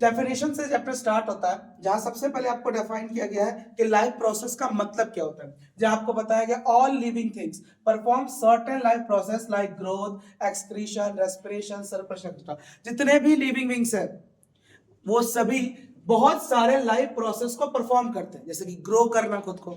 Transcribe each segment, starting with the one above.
Definition से chapter start होता है, जहां सबसे पहले आपको डिफाइन किया गया है कि लाइफ प्रोसेस का मतलब क्या होता है। जहां आपको बताया गया all living things perform certain life process like growth, excretion, respiration, circulation etcetera. जितने भी लिविंग विंग्स है वो सभी बहुत सारे लाइफ प्रोसेस को परफॉर्म करते हैं, जैसे कि ग्रो करना खुद को,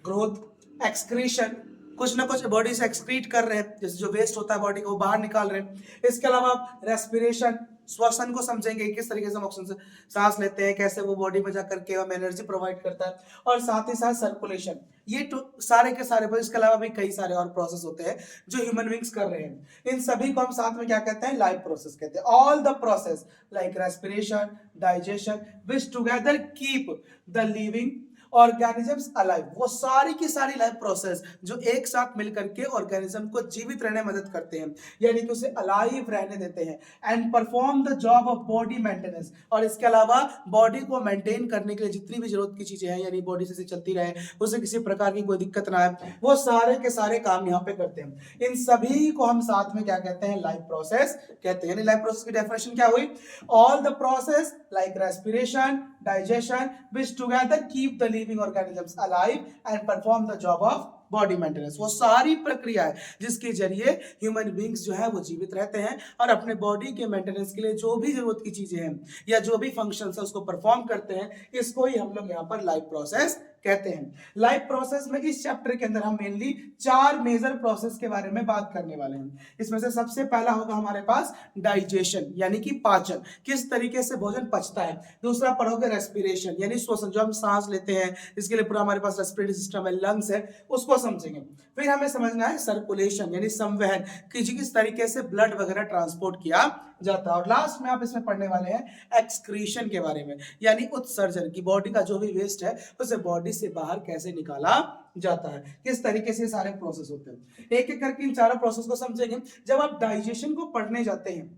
ग्रोथ, एक्सक्रीशन, कुछ ना कुछ बॉडी से एक्सक्रीट कर रहे हैं, जैसे जो वेस्ट होता है बॉडी को वो बाहर निकाल रहे हैं। इसके अलावा रेस्पिरेशन, श्वसन को समझेंगे, किस तरीके से हम ऑक्सीजन से सांस लेते हैं, कैसे वो बॉडी में जाकर के हम एनर्जी प्रोवाइड करता है, और साथ ही साथ सर्कुलेशन। ये तो सारे के सारे, इसके अलावा भी कई सारे और प्रोसेस होते हैं जो ह्यूमन बींग्स कर रहे हैं। इन सभी को हम साथ में क्या कहते हैं, लाइफ प्रोसेस कहते हैं। All the process like respiration, digestion, which together keep the living organisms alive, वो सारी की सारी लाइफ प्रोसेस जो एक साथ मिलकर के ऑर्गेनिज्म को जीवित रहने में मदद करते हैं, यानी कि उसे अलाइव रहने देते हैं। And perform the job of body maintenance, और इसके अलावा बॉडी को मेंटेन करने के लिए जितनी भी जरूरत की चीजें हैं, यानी बॉडी से चलती रहे, उसे किसी प्रकार की कोई दिक्कत ना आए, वो सारे के सारे काम यहाँ पे करते हैं। इन सभी को हम साथ में क्या कहते हैं, लाइफ प्रोसेस कहते हैं। यानी लाइफ प्रोसेस की डेफिनेशन क्या हुई, all the process like respiration, digestion, which together keep the living organisms alive and perform the job of body maintenance. वो सारी प्रक्रिया है जिसके जरिए ह्यूमन बींग्स जो है वो जीवित रहते हैं और अपने बॉडी के मेंटेनेंस के लिए जो भी जरूरत की चीजें हैं या जो भी फंक्शंस है उसको परफॉर्म करते हैं। इसको ही हम लोग यहाँ पर लाइफ प्रोसेस कहते हैं। लाइफ प्रोसेस में इस चैप्टर के अंदर हम मेनली 4 मेजर प्रोसेस के बारे में बात करने वाले हैं। इसमें से सबसे पहला होगा हमारे पास डाइजेशन, यानी कि पाचन, किस तरीके से भोजन पचता है। दूसरा पढ़ोगे रेस्पिरेशन, यानी श्वसन, जो हम सांस लेते हैं, इसके लिए पूरा हमारे पास रेस्पिरेटरी सिस्टम है, लंग्स है, उसको समझेंगे। फिर हमें समझना है सर्कुलेशन, यानी संवहन, कि किस तरीके से ब्लड वगैरह ट्रांसपोर्ट किया जाता है। और लास्ट में आप इसमें पढ़ने वाले हैं एक्सक्रीशन के बारे में, यानी उत्सर्जन, की बॉडी का जो भी वेस्ट है उसे बॉडी से बाहर कैसे निकाला जाता है, किस तरीके से सारे प्रोसेस होते हैं। एक एक करके इन चारों प्रोसेस को समझेंगे। जब आप डाइजेशन को पढ़ने जाते हैं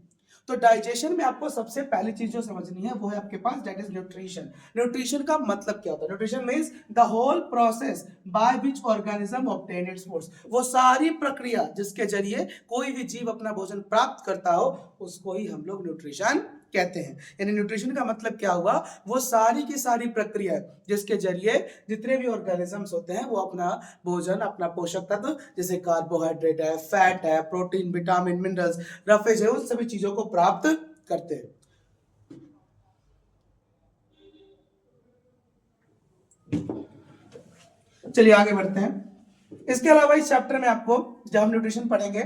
तो डाइजेशन में आपको सबसे पहली चीज जो समझनी है वो है आपके पास, दैट इज न्यूट्रिशन। न्यूट्रिशन का मतलब क्या होता है, nutrition means the whole process by which organism obtain its foods, वो सारी प्रक्रिया जिसके जरिए कोई भी जीव अपना भोजन प्राप्त करता हो उसको ही हम लोग न्यूट्रिशन कहते हैं। यानी न्यूट्रिशन का मतलब क्या हुआ, वो सारी की सारी प्रक्रिया जिसके जरिए जितने भी ऑर्गेनिजम्स होते हैं वो अपना भोजन, अपना पोषक तत्व जैसे कार्बोहाइड्रेट है, फैट है, प्रोटीन, विटामिन, मिनरल्स, रफेज है, उन सभी चीजों को प्राप्त करते हैं। चलिए आगे बढ़ते हैं। इसके अलावा इस चैप्टर में आपको जब हम न्यूट्रिशन पढ़ेंगे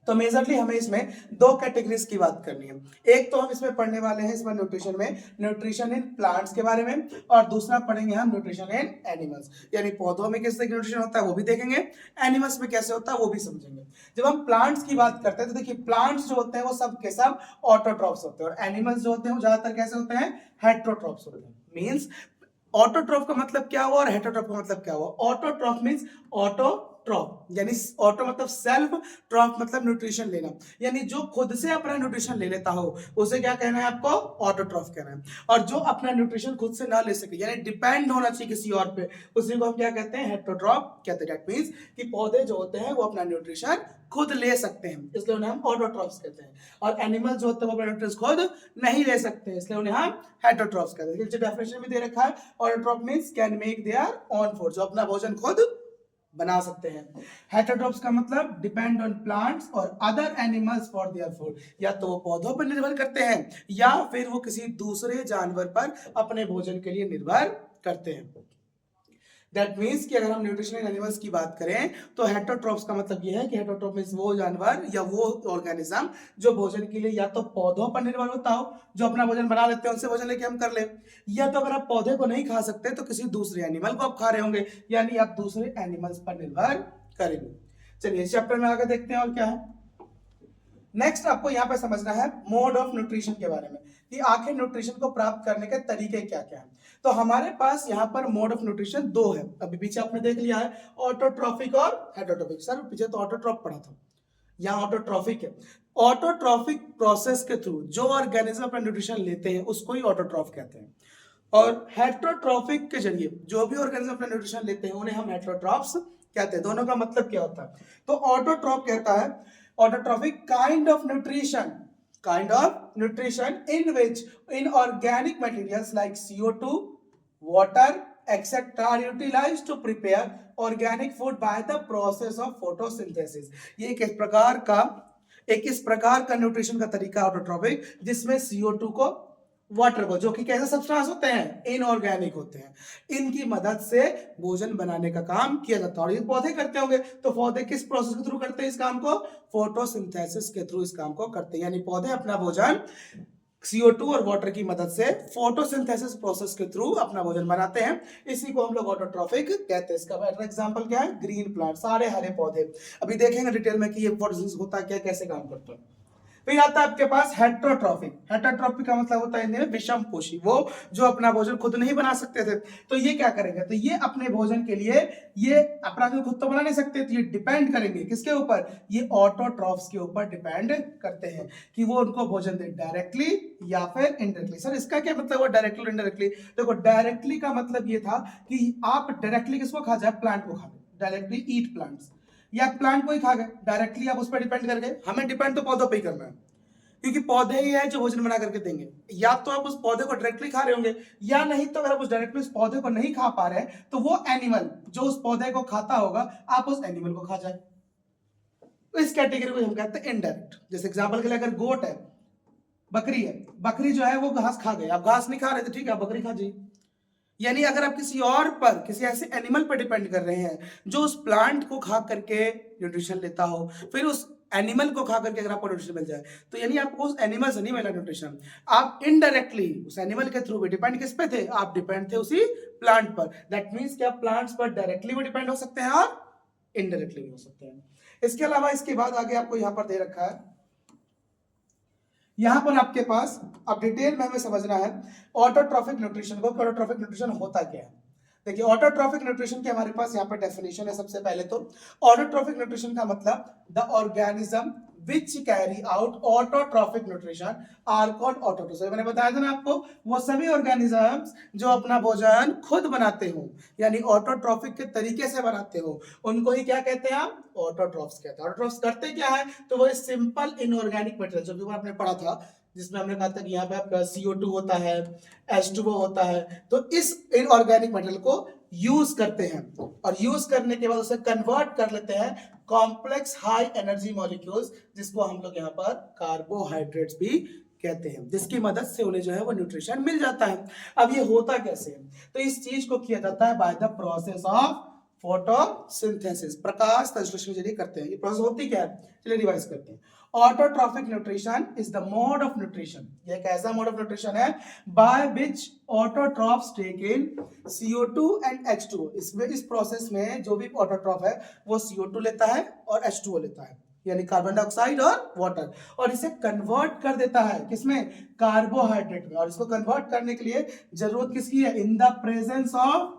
तो मेजरली हमें इसमें 2 कैटेगरीज की बात करनी है। एक तो हम इसमें पढ़ने वाले हैं इसमें न्यूट्रिशन में न्यूट्रिशन इन प्लांट्स के बारे में, और दूसरा पढ़ेंगे हम न्यूट्रिशन इन एनिमल्स, यानी पौधों में किस तरह का न्यूट्रिशन होता है वो भी देखेंगे, एनिमल्स में कैसे होता है वो भी समझेंगे। जब हम प्लांट्स की बात करते हैं तो देखिए प्लांट्स जो होते हैं वो सब के सब ऑटोट्रॉफ्स होते हैं, और एनिमल्स जो होते हैं वो ज्यादातर कैसे होते हैं, हेट्रोट्रॉफ्स होते हैं। मीन्स ऑटोट्रॉफ का मतलब क्या हुआ और हेटेरोट्रॉफ का मतलब क्या हुआ। ऑटोट्रॉफ मींस ऑटोट्रॉफ, यानी ऑटो मतलब सेल्फ, ट्रॉफ मतलब न्यूट्रिशन लेना, यानी जो खुद से अपना न्यूट्रिशन ले लेता हो उसे क्या कहना है आपको, ऑटोट्रॉफ कहना है। और जो अपना न्यूट्रिशन खुद से ना ले सके, यानी डिपेंड होना चाहिए किसी और पे, उसी को हम क्या कहते हैं, हेटेरोट्रॉफ कहते हैं। दैट मींस कि पौधे जो होते हैं वो अपना न्यूट्रिशन खुद ले सकते हैं, इसलिए उन्हें हम ऑटोट्रॉफ्स कहते हैं। और एनिमल जो होते हैं वो अपना न्यूट्रिशन खुद नहीं ले सकते, इसलिए उन्हें हम हेटेरोट्रॉफ्स कहते हैं। डेफिनेशन भी दे रखा है, autotroph means can make their own food, जो अपना भोजन खुद बना सकते हैं। हेटेरोट्रॉफ्स का मतलब डिपेंड ऑन प्लांट्स और other animals for their food, या तो वो पौधों पर निर्भर करते हैं या फिर वो किसी दूसरे जानवर पर अपने भोजन के लिए निर्भर करते हैं। दैट मीन्स कि अगर हम न्यूट्रिशनल एनिमल्स की बात करें तो हेटेरोट्रॉफ्स का मतलब यह है कि हेटेरोट्रॉफ मींस वो जानवर या वो ऑर्गेनिज्म जो भोजन के लिए या तो पौधों पर निर्भर होता हो, जो अपना भोजन बना लेते हैं उनसे भोजन लेके हम कर ले, या तो अगर आप पौधे को नहीं खा सकते तो किसी दूसरे एनिमल को आप खा रहे होंगे, यानी आप दूसरे एनिमल्स पर निर्भर करेंगे। चलिए इस चैप्टर में आगे देखते हैं और क्या है। नेक्स्ट आपको यहाँ पे समझना है मोड ऑफ न्यूट्रिशन के बारे में, कि आखिर न्यूट्रिशन को प्राप्त करने के तरीके क्या क्या हैं। तो हमारे पास यहाँ पर मोड ऑफ न्यूट्रिशन 2 है, अभी पीछे आपने देख लिया है, ऑटोट्रॉफिक और हेटेरोट्रॉफिक। सर पीछे तो ऑटोट्रॉफ पढ़ा था, यहाँ ऑटोट्रॉफिक है। ऑटोट्रॉफिक प्रोसेस के थ्रू जो ऑर्गेनिज्म अपना न्यूट्रिशन लेते हैं उसको ही ऑटोट्रॉफ कहते हैं, और हेटेरोट्रॉफिक के जरिए जो भी ऑर्गेनिज्म अपना न्यूट्रिशन लेते हैं उन्हें हम हेटेरोट्रॉफ्स कहते हैं। दोनों का मतलब क्या होता है, तो ऑटोट्रॉफ कहता है autotrophic kind of nutrition kind of nutrition in which inorganic materials like CO2, water, etc. are utilized to prepare organic food by the process of photosynthesis. ये एक इस प्रकार का न्यूट्रिशन का तरीका ऑटोट्रॉपिक जिसमें CO2 को, वाटर को, जो कि कैसे सब्सटेंस होते हैं, इनऑर्गेनिक होते हैं, इनकी मदद से भोजन बनाने का काम किया जाता है। और ये पौधे करते होंगे, तो पौधे किस प्रोसेस के थ्रू करते हैं इस काम को, फोटोसिंथेसिस के थ्रू इस काम को करते हैं। यानी पौधे अपना भोजन CO2 और वाटर की मदद से फोटोसिंथेसिस प्रोसेस के थ्रू अपना भोजन बनाते हैं। इसी को हम लोग ऑटोट्रॉफिक कहते हैं। इसका बेटर एग्जांपल क्या है, ग्रीन प्लांट, सारे हरे पौधे। अभी देखेंगे डिटेल में कि ये फोटोसिंथेसिस होता क्या, कैसे काम करता है। फिर आता है आपके पास हेटेरोट्रॉफिक। हेटेरोट्रॉफिक का मतलब होता है विषम पोषी, वो जो अपना भोजन खुद नहीं बना सकते थे, तो ये क्या करेंगे, तो ये अपने भोजन के लिए ये अपना भोजन खुद तो बना नहीं सकते, तो ये डिपेंड करेंगे किसके ऊपर, ये ऑटोट्रॉफ्स के ऊपर डिपेंड करते हैं कि वो उनको भोजन दे डायरेक्टली या फिर इनडायरेक्टली। सर इसका क्या मतलब है डायरेक्टली और इनडायरेक्टली? देखो डायरेक्टली का मतलब ये था कि आप डायरेक्टली किसको खा जाए, प्लांट को खा, डायरेक्टली ईट प्लांट्स, या प्लांट को ही खा गए, डायरेक्टली आप उस पर डिपेंड कर गए। हमें डिपेंड तो पौधों पे ही करना है, क्योंकि पौधे ही है जो भोजन बना करके देंगे। या तो आप उस पौधे को डायरेक्टली खा रहे होंगे, या नहीं तो अगर आप उस डायरेक्टली उस पौधे को नहीं खा पा रहे हैं, तो वो एनिमल जो उस पौधे को खाता होगा, आप उस एनिमल को खा जाए। तो इस कैटेगरी को हम कहते हैं इनडायरेक्ट। जैसे एग्जांपल के लिए अगर गोट है, बकरी है, बकरी जो है वो घास खा गई, आप घास नहीं खा रहे थे, ठीक है, आप बकरी खा जाइए। यानी अगर आप किसी और पर, किसी ऐसे एनिमल पर डिपेंड कर रहे हैं जो उस प्लांट को खा करके न्यूट्रिशन लेता हो, फिर उस एनिमल को खा करके अगर आपको न्यूट्रिशन मिल जाए, तो यानी आपको उस एनिमल से नहीं मिला न्यूट्रिशन, आप इनडायरेक्टली उस एनिमल के थ्रू भी डिपेंड किस पे थे, आप डिपेंड थे उसी प्लांट पर। दैट मीन्स कि आप प्लांट्स पर डायरेक्टली भी डिपेंड हो सकते हैं और इनडायरेक्टली भी हो सकते हैं। इसके अलावा इसके बाद आगे आपको यहां पर दे रखा है, यहां पर आपके पास अब डिटेल में हमें समझना है ऑटोट्रॉफिक न्यूट्रिशन को। ऑटोट्रॉफिक न्यूट्रिशन होता क्या है, देखिए ऑटोट्रॉफिक न्यूट्रिशन की हमारे पास यहाँ पर डेफिनेशन है। सबसे पहले तो ऑटोट्रॉफिक न्यूट्रिशन का मतलब the organism which carry out autotrophic nutrition are called autotrophic. मैंने बताया था ना आपको, वो सभी ऑर्गेनिजम्स जो अपना भोजन खुद बनाते हो, यानी ऑटोट्रॉफिक के तरीके से बनाते हो, उनको ही क्या कहते हैं, आप ऑटोट्रॉफ्स कहते हैं। ऑटोट्रॉफ्स करते क्या है, तो वो सिंपल इनऑर्गेनिक मटेरियल जो भी आपने पढ़ा था, जिसमें हमने कहा था कि यहाँ पे आपका CO2 होता है, H2O होता है, तो इस इनऑर्गेनिक मटेरियल को यूज करते हैं, और यूज करने के बाद उसे कन्वर्ट कर लेते हैं कॉम्प्लेक्स हाई एनर्जी मॉलिक्यूल्स, जिसको हम लोग यहाँ पर कार्बोहाइड्रेट्स भी कहते हैं, जिसकी मदद से उन्हें जो है वो न्यूट्रिशन मिल जाता है। अब ये होता कैसे है, तो इस चीज को किया जाता है by the process of photosynthesis, प्रकाश संश्लेषण के जरिए करते हैं। ये प्रोसेस होती क्या है, चलिए रिवाइज करते हैं। Autotrophic nutrition is the mode of nutrition, ये एक ऐसा मोड ऑफ न्यूट्रिशन है by which autotrophs take in CO2 and H2O। इसमें इस प्रोसेस में जो भी ऑटोट्रॉफ है वो CO2 लेता है और H2O लेता है, यानी कार्बन डाइऑक्साइड और वाटर, और इसे कन्वर्ट कर देता है किसमें, कार्बोहाइड्रेट में। और इसको कन्वर्ट करने के लिए जरूरत किसकी है, इन the presence of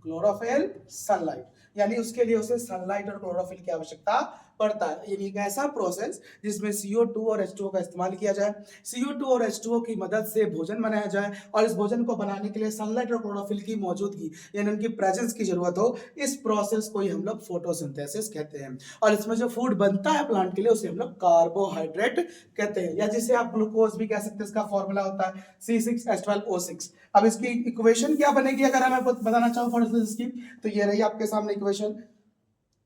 chlorophyll sunlight, यानी उसके लिए उसे सनलाइट और क्लोरोफिल की आवश्यकता पड़ता है। यानी एक ऐसा प्रोसेस जिसमें CO2 और H2O का इस्तेमाल किया जाए, CO2 और H2O की मदद से भोजन बनाया जाए, और इस भोजन को बनाने के लिए सनलाइट और क्लोरोफिल की मौजूदगी यानी उनकी प्रेजेंस की जरूरत हो, इस प्रोसेस को ही हम लोग फोटोसिंथेसिस कहते हैं। और इसमें जो फूड बनता है प्लांट के लिए उसे हम लोग कार्बोहाइड्रेट कहते हैं, या जिसे आप ग्लूकोज भी कह सकते हैं। इसका फॉर्मूला होता है C6H12O6। अब इसकी इक्वेशन क्या बनेगी अगर मैं बताना चाहूँ फोटोसिंथेसिस की, तो ये रही आपके सामने इक्वेशन,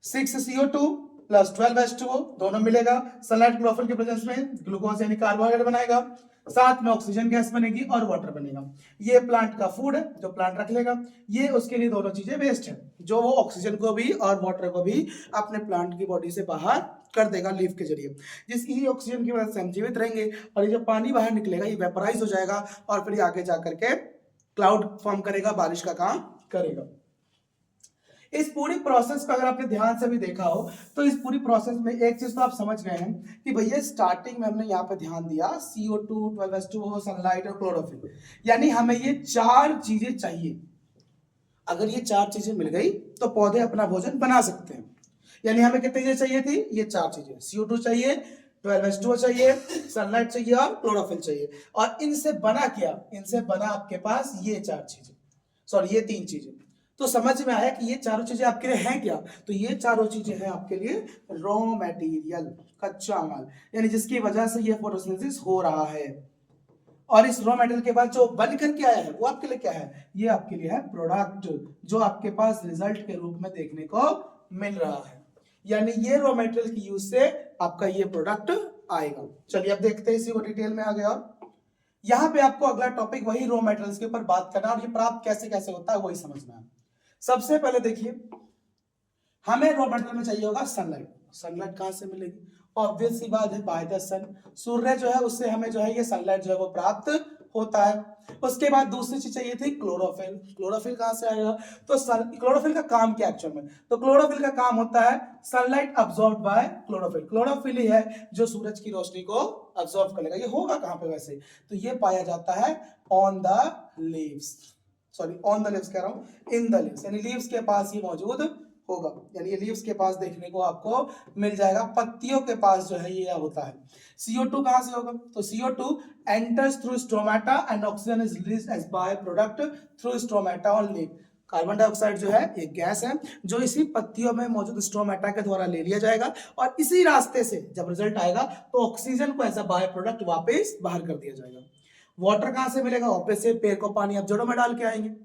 6CO2 प्लस 12H2O दोनों मिलेगा, सनलाइट क्लोरोफिल के प्रेजेंस में ग्लूकोज यानी कार्बोहाइड्रेट बनाएगा, साथ में ऑक्सीजन गैस बनेगी और वाटर बनेगा। ये प्लांट का फूड है जो प्लांट रख लेगा, ये उसके लिए दोनों चीजें वेस्ट है, जो वो ऑक्सीजन को भी और वाटर को भी अपने प्लांट की बॉडी से बाहर कर देगा लीफ के जरिए, जिसकी ऑक्सीजन की वजह से हम जीवित रहेंगे, और ये जो पानी बाहर निकलेगा ये वेपराइज हो जाएगा, और फिर आगे जाकर के क्लाउड फॉर्म करेगा, बारिश का काम करेगा। इस पूरी प्रोसेस को अगर आपने ध्यान से भी देखा हो, तो इस पूरी प्रोसेस में एक चीज तो आप समझ गए हैं कि भैया स्टार्टिंग में हमने यहाँ पे ध्यान दिया CO2, 12H2O, सनलाइट और क्लोरोफिल, यानी हमें ये चार चीजें चाहिए। अगर ये चार चीजें मिल गई तो पौधे अपना भोजन बना सकते हैं। यानी हमें कितनी चीजें चाहिए थी, ये चार चीजें, CO2 चाहिए, 12H2O चाहिए, सनलाइट चाहिए और क्लोरोफिल चाहिए। और इनसे बना क्या, इनसे बना आपके पास ये चार चीजें, सॉरी ये तीन चीजें, तो समझ में आया कि ये चारों चीजें आपके लिए हैं क्या? तो ये चारों चीजें हैं आपके लिए रॉ मटेरियल, कच्चा माल, यानी जिसकी वजह से ये फोटोसिंथेसिस हो रहा है। और इस रॉ मटेरियल के बाद जो बन करके आया है वो आपके लिए क्या है? ये आपके लिए है प्रोडक्ट, जो आपके पास रिजल्ट के रूप में देखने को मिल रहा है। यानी ये रॉ मटेरियल की यूज से आपका ये प्रोडक्ट आएगा। चलिए अब देखते हैं इसी को डिटेल में आ गया। यहाँ पे आपको अगला टॉपिक वही रॉ मटेरियल्स के ऊपर बात करना और ये प्राप्त कैसे कैसे होता है वही समझना है। सबसे पहले देखिए, हमें रॉ मटेरियल में चाहिए होगा सनलाइट। सनलाइट कहां से मिलेगी? ऑब्वियस सी बात है, बाय द सन। सूर्य जो है उससे हमें जो है ये सनलाइट जो है वो प्राप्त होता है। उसके बाद दूसरी चीज चाहिए थी क्लोरोफिल। क्लोरोफिल कहां से आएगा? तो क्लोरोफिल का काम क्या एक्चुअल में? तो क्लोरोफिल का काम होता है sunlight absorb by chlorophyll. Chlorophyll ही है जो सूरज की रोशनी को अब्सॉर्ब करेगा। ये होगा कहां पे वैसे? तो ये पाया जाता है on the leaves, sorry on the leaves कह रहा हूं, इन द लीव्स, यानी लीव्स के पास ये मौजूद होगा। यानी ये लीव्स के पास देखने को आपको मिल जाएगा। पत्तियों के पास जो है ये होता है। CO2 कहां से होगा? तो CO2 enters through stomata and oxygen is released as by-product through stomata on leaf। Carbon dioxide जो है एक गैस है जो इसी पत्तियों में मौजूद स्टोमेटा के द्वारा ले लिया जाएगा और इसी रास्ते से जब रिजल्ट आएगा तो ऑक्सीजन को एज अ बाय प्रोडक्ट वापस बाहर कर दिया जाएगा। वाटर कहां से मिलेगा? ऑब्वियस से पेड़ को पानी आप जड़ों में डाल के आएंगे।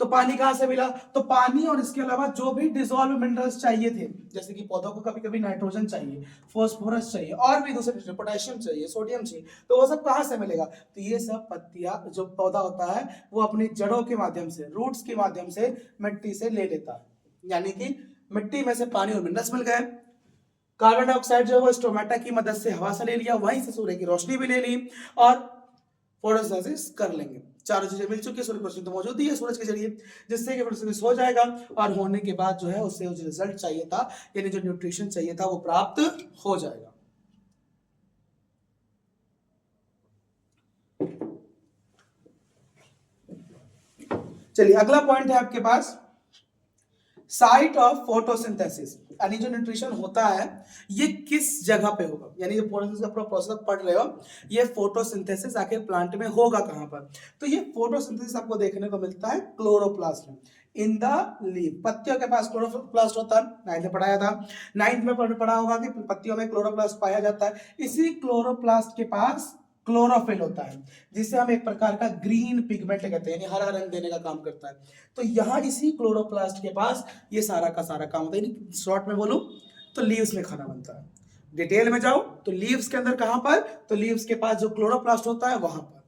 तो पानी कहां से मिला? तो पानी और इसके अलावा जो भी डिसॉल्व मिनरल्स चाहिए थे, जैसे कि पौधों को कभी कभी नाइट्रोजन चाहिए, फास्फोरस चाहिए और भी दूसरे पोटेशियम चाहिए, सोडियम चाहिए, तो वो सब कहां से मिलेगा? तो ये सब पत्तियां, जो पौधा होता है वो अपनी जड़ों के माध्यम से, रूट्स के माध्यम से मिट्टी से ले लेता है। यानी कि मिट्टी में से पानी और मिनरल्स मिल गए। कार्बन डाइऑक्साइड जो है वो स्टोमेटा की मदद से हवा से ले लिया, वहीं से सूर्य की रोशनी भी ले ली और फोटोसिंथेसिस कर लेंगे। चारों चीजें मिल चुकी है, सूर्य की रोशनी तो मौजूद ही है सूरज के जरिए, जिससे कि फोटोसिंथेसिस हो जाएगा और होने के बाद जो है उससे जो रिजल्ट चाहिए था, यानी जो न्यूट्रिशन चाहिए था वो प्राप्त हो जाएगा। चलिए अगला पॉइंट है आपके पास साइट ऑफ फोटोसिंथेसिस, यानी जो न्यूट्रिशन होता है ये किस जगह पे होगा। यानी जो फोटोसिंथेसिस का प्रोसेस पढ़ रहे हो, ये फोटोसिंथेसिस आखिर प्लांट में होगा कहां पर? तो ये फोटोसिंथेसिस आपको देखने को मिलता है क्लोरोप्लास्ट में, इन द लीफ। पत्तियों के पास क्लोरोप्लास्ट होता है, 9th में पढ़ाया था। 9th में पढ़ा होगा कि पत्तियों में क्लोरोप्लास्ट पाया जाता है। इसी क्लोरोप्लास्ट के पास क्लोरोफिल होता है, जिसे हम एक प्रकार का ग्रीन पिगमेंट कहते हैं, यानी हरा रंग देने का काम करता है। तो यहाँ इसी क्लोरोप्लास्ट के पास ये सारा का सारा काम होता है। शॉर्ट में बोलूं तो लीव्स में खाना बनता है। डिटेल में जाओ तो लीव्स के अंदर कहां पर? तो लीव्स के पास जो क्लोरोप्लास्ट होता है वहां पर,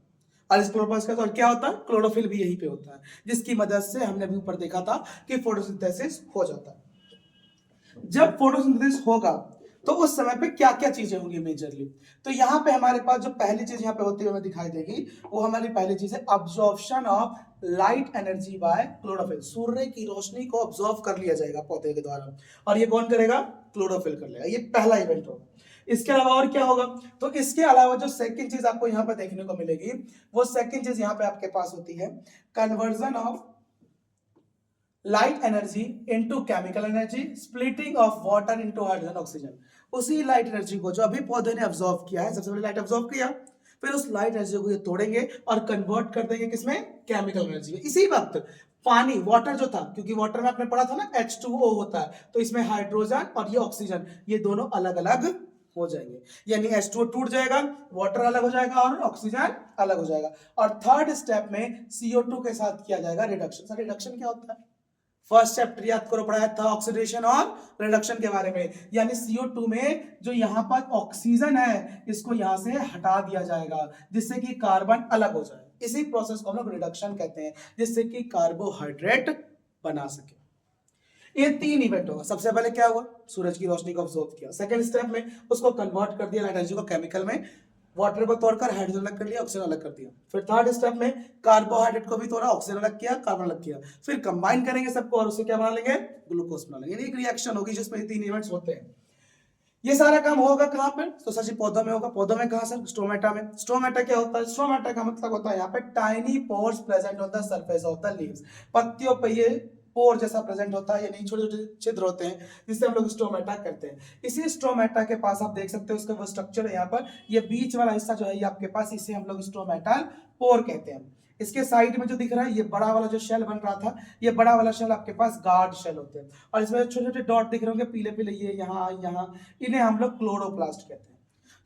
और इस क्लोरोप्लास्ट का क्या होता है? क्लोरोफिल भी यहीं पे होता है, जिसकी मदद से हमने अभी ऊपर देखा था कि फोटोसिंथेसिस हो जाता है। जब फोटोसिंथेसिस होगा तो उस समय पे क्या क्या चीजें होंगी मेजरली? तो यहाँ पे हमारे पास जो पहली चीज यहाँ पे होती है हमें दिखाई देगी, वो हमारी पहली चीज है absorption of light energy by chlorophyll. सूर्य की रोशनी को अब्जॉर्ब कर लिया जाएगा पौधे के द्वारा, और ये कौन करेगा? क्लोरोफिल कर लेगा। ये पहला इवेंट होगा। इसके अलावा और क्या होगा? तो इसके अलावा जो सेकंड चीज आपको यहाँ पे देखने को मिलेगी, वो सेकंड चीज यहाँ पे आपके पास होती है conversion of light energy into chemical energy, splitting of water into hydrogen oxygen. उसी लाइट एनर्जी को जो अभी पौधे ने अब्सॉर्ब किया है, सबसे पहले लाइट अब्सॉर्ब किया, फिर उस लाइट एनर्जी को ये तोड़ेंगे और कन्वर्ट कर देंगे किसमें? केमिकल एनर्जी में। इसी वक्त पानी, वाटर जो था, क्योंकि वाटर में आपने पढ़ा था ना H2O होता है, तो इसमें हाइड्रोजन और ये ऑक्सीजन, ये दोनों अलग अलग हो जाएंगे। यानी H2O टूट जाएगा, वाटर अलग हो जाएगा और ऑक्सीजन अलग हो जाएगा। और थर्ड स्टेप में CO2 के साथ किया जाएगा रिडक्शन। सर रिडक्शन क्या होता है? फर्स्ट चैप्टर याद करो, पढ़ाया था ऑक्सीडेशन और रिडक्शन के बारे में। यानी CO2 में जो यहाँ पर ऑक्सीजन है इसको यहाँ से हटा दिया जाएगा, जिससे कि कार्बन अलग हो जाए। इसी प्रोसेस को हम लोग रिडक्शन कहते हैं, जिससे कि कार्बोहाइड्रेट बना सके। ये तीन इवेंट होगा। सबसे पहले क्या हुआ? सूरज की रोशनी को अब्सॉर्ब किया। सेकंड स्टेप में उसको कन्वर्ट कर दिया एनर्जी को केमिकल में, वाटर को तोड़कर हाइड्रोजन अलग कर लिया, ऑक्सीजन अलग कर दिया। फिर थर्ड स्टेप में कार्बोहाइड्रेट को भी तोड़ा, ऑक्सीजन अलग किया, कार्बन अलग किया। फिर कंबाइन करेंगे सबको और उसे क्या बना लेंगे? ग्लूकोज बना लेंगे। एक रिएक्शन होगी जिसमें तीन इवेंट्स होते हैं। ये सारा काम होगा कहां पर? तो सर जी पौधों में होगा। पौधों में कहां सर? स्टोमेटा में। स्टोमेटा क्या होता है? स्टोमेटा का मतलब होता है यहाँ पे tiny pores present on the surface of the leaves. पत्तियों पे ये पोर जैसा प्रेजेंट होता है, यानी छोटे छोटे छिद्र होते हैं जिससे हम लोग स्टोमेटा कहते हैं। इसी स्टोमेटा के पास आप देख सकते हो इसका वो स्ट्रक्चर है यहाँ पर, ये बीच वाला हिस्सा जो है ये आपके पास, इसे हम लोग स्टोमेटल पोर कहते हैं। इसके साइड में जो दिख रहा है ये बड़ा वाला जो शेल बन रहा था, ये बड़ा वाला शेल आपके पास गार्ड शेल होते हैं, और इसमें छोटे छोटे डॉट दिख रहे होंगे पीले पीले, ये यहाँ यहाँ, इन्हें हम लोग क्लोरोप्लास्ट कहते हैं।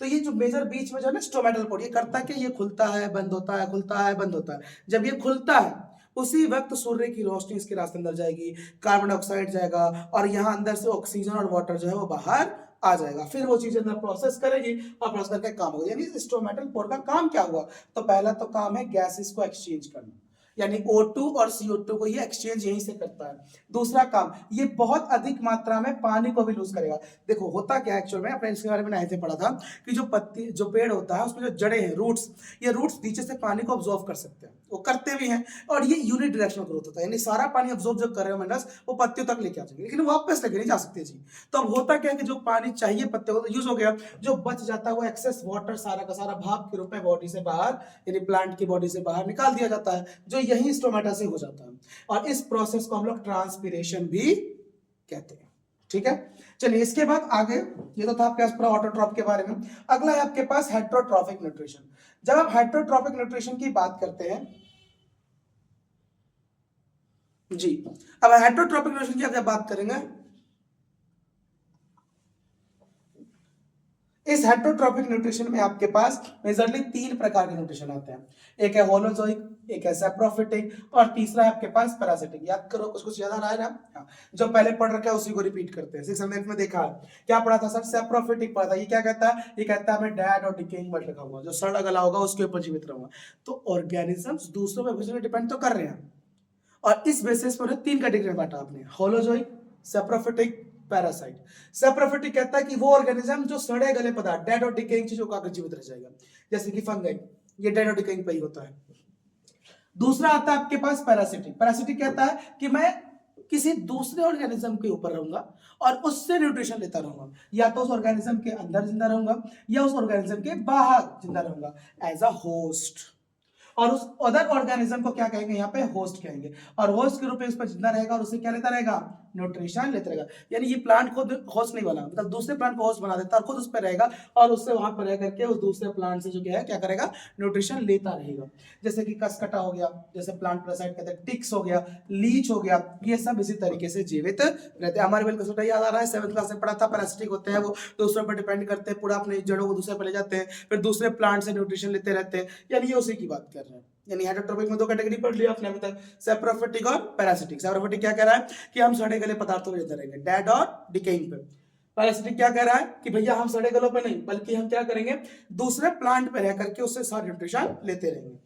तो ये जो मेजर बीच में जो है ना स्टोमेटल पोर, ये करता है कि ये खुलता है बंद होता है, खुलता है बंद होता है। जब ये खुलता है उसी वक्त सूर्य की रोशनी इसके रास्ते अंदर जाएगी, कार्बन डाइऑक्साइड जाएगा, और यहाँ अंदर से ऑक्सीजन और वाटर जो है वो बाहर आ जाएगा, फिर वो चीज अंदर प्रोसेस करेगी और प्रोसेस करके काम होगा। यानी स्टोमेटल पोर का काम क्या हुआ, तो पहला तो काम है गैसेस को एक्सचेंज करना, यानी O2 और CO2 को ये एक्सचेंज यहीं से करता है। दूसरा काम, ये बहुत अधिक मात्रा में पानी को भी लूज करेगा। देखो होता क्या है एक्चुअल में, अपने इसके बारे में नहीं पढ़ा था कि जो पत्ती जो पेड़ होता है उसमें जो जड़ें हैं, रूट्स, ये रूट्स नीचे से पानी को ऑब्जॉर्व कर सकते हैं, वो करते भी हैं, और ये यूनिट डायरेक्शनल ग्रोथ होता है, यानी सारा पानी ऑब्जॉर्व जो कर रहे हो मिनरल्स वो पत्तियों तक लेके आ जाएंगे, लेकिन वापस लेके नहीं जा सकते जी। तो अब होता क्या है कि जो पानी चाहिए पत्तियों को तो यूज हो गया, जो बच जाता है वो एक्सेस वाटर सारा का सारा भाप के रूप में बॉडी से बाहर, यानी प्लांट की बॉडी से बाहर निकाल दिया जाता है, जो यही स्टोमेटा से हो जाता है, और इस प्रोसेस को हम लोग ट्रांसपिरेशन भी कहते हैं। ठीक है, चलिए इसके बाद आगे, ये तो था आपके पास पूरा ऑटोट्रॉफ के बारे में। अगला है आपके पास हेटेरोट्रॉफिक न्यूट्रिशन। जब आप हेटेरोट्रॉफिक न्यूट्रिशन की बात करते हैं जी, अब हेटेरोट्रॉफिक न्यूट्रिशन की आप जब बात करेंगे, इस हेटेरोट्रॉफिक न्यूट्रिशन में आपके पास मेजरली 3 प्रकार के न्यूट्रिशन आते हैं। एक है होलोजोइक, एक है सैप्रोफिटिक, और तीसरा है आपके पास पैरासिटिक। याद करो, कुछ कुछ याद आ रहा है ना? हाँ, जो पहले पढ़ रखा है उसी को रिपीट करते हैं। 600 में देखा है क्या पढ़ा था सर? सैप्रोफिटिक पढ़ा था। ये क्या कहता है? ये कहता है हमें डेड और डिकेइंग मत रखा हुआ, जो सड़ा गला होगा उसके ऊपर जीवित रहूंगा। तो ऑर्गेनिजम्स दूसरों पे डिपेंड तो कर रहे हैं, और इस बेसिस पर 3 कैटेगरी में बांटा आपने, होलोजोइक, सैप्रोफिटिक, पैरासाइट। सैप्रोफिटिक कहता है कि वो ऑर्गेनिज्म जो सड़े गले पदार्थ, डेड और डिकेइंग चीजों का जीवित रह जाएगा, जैसे कि फंगाई, ये डेड और डिकेइंग पे ही होता है। दूसरा आता है आपके पास पैरासिटिक। पैरासिटिक कहता है कि मैं किसी दूसरे ऑर्गेनिज्म के ऊपर रहूंगा और उससे न्यूट्रिशन लेता रहूंगा, या तो उस ऑर्गेनिज्म के अंदर जिंदा रहूंगा या उस ऑर्गेनिज्म के बाहर जिंदा रहूंगा, एज अ होस्ट। और उस अदर ऑर्गेनिज्म को क्या कहेंगे यहाँ पे? होस्ट कहेंगे, और होस्ट के रूप में उस पर जिंदा रहेगा और उससे क्या लेता रहेगा? न्यूट्रिशन लेता रहेगा। यानी ये प्लांट खुद होस्ट नहीं बना, मतलब दूसरे प्लांट को होस्ट बना देता है और खुद उस पर रहेगा, और उससे वहां पर रह करके उस दूसरे प्लांट से जो क्या करेगा? न्यूट्रिशन लेता रहेगा। जैसे कि कसकटा हो गया, जैसे प्लांट पैरासाइट कहते हैं, टिक्स हो गया, लीच हो गया, ये सब इसी तरीके से जीवित रहते हैं। हमारे बिल्कुल कसकटा याद आ रहा है, 7th क्लास में पढ़ा था। पैरासिटिक होते हैं वो दूसरों पर डिपेंड करते हैं, पूरा अपने जड़ों को दूसरे पर ले जाते हैं, फिर दूसरे प्लांट से न्यूट्रिशन लेते रहते हैं, यानी ये उसी की बात कर रहे हैं। यानी हेटेरोट्रॉफिक में 2 कैटेगरी पढ़ लिया आपने अभी तक, सैप्रोफिटिक और पैरासिटिक। सैप्रोफिटिक क्या कह रहा है कि हम सड़े गले पदार्थों में रहेंगे, डेड और डिकेइंग पे। पैरासिटिक क्या कह रहा है कि भैया हम सड़े गलों पे नहीं, बल्कि हम क्या करेंगे? दूसरे प्लांट पे रह करके उससे सारे न्यूट्रिशन लेते रहेंगे।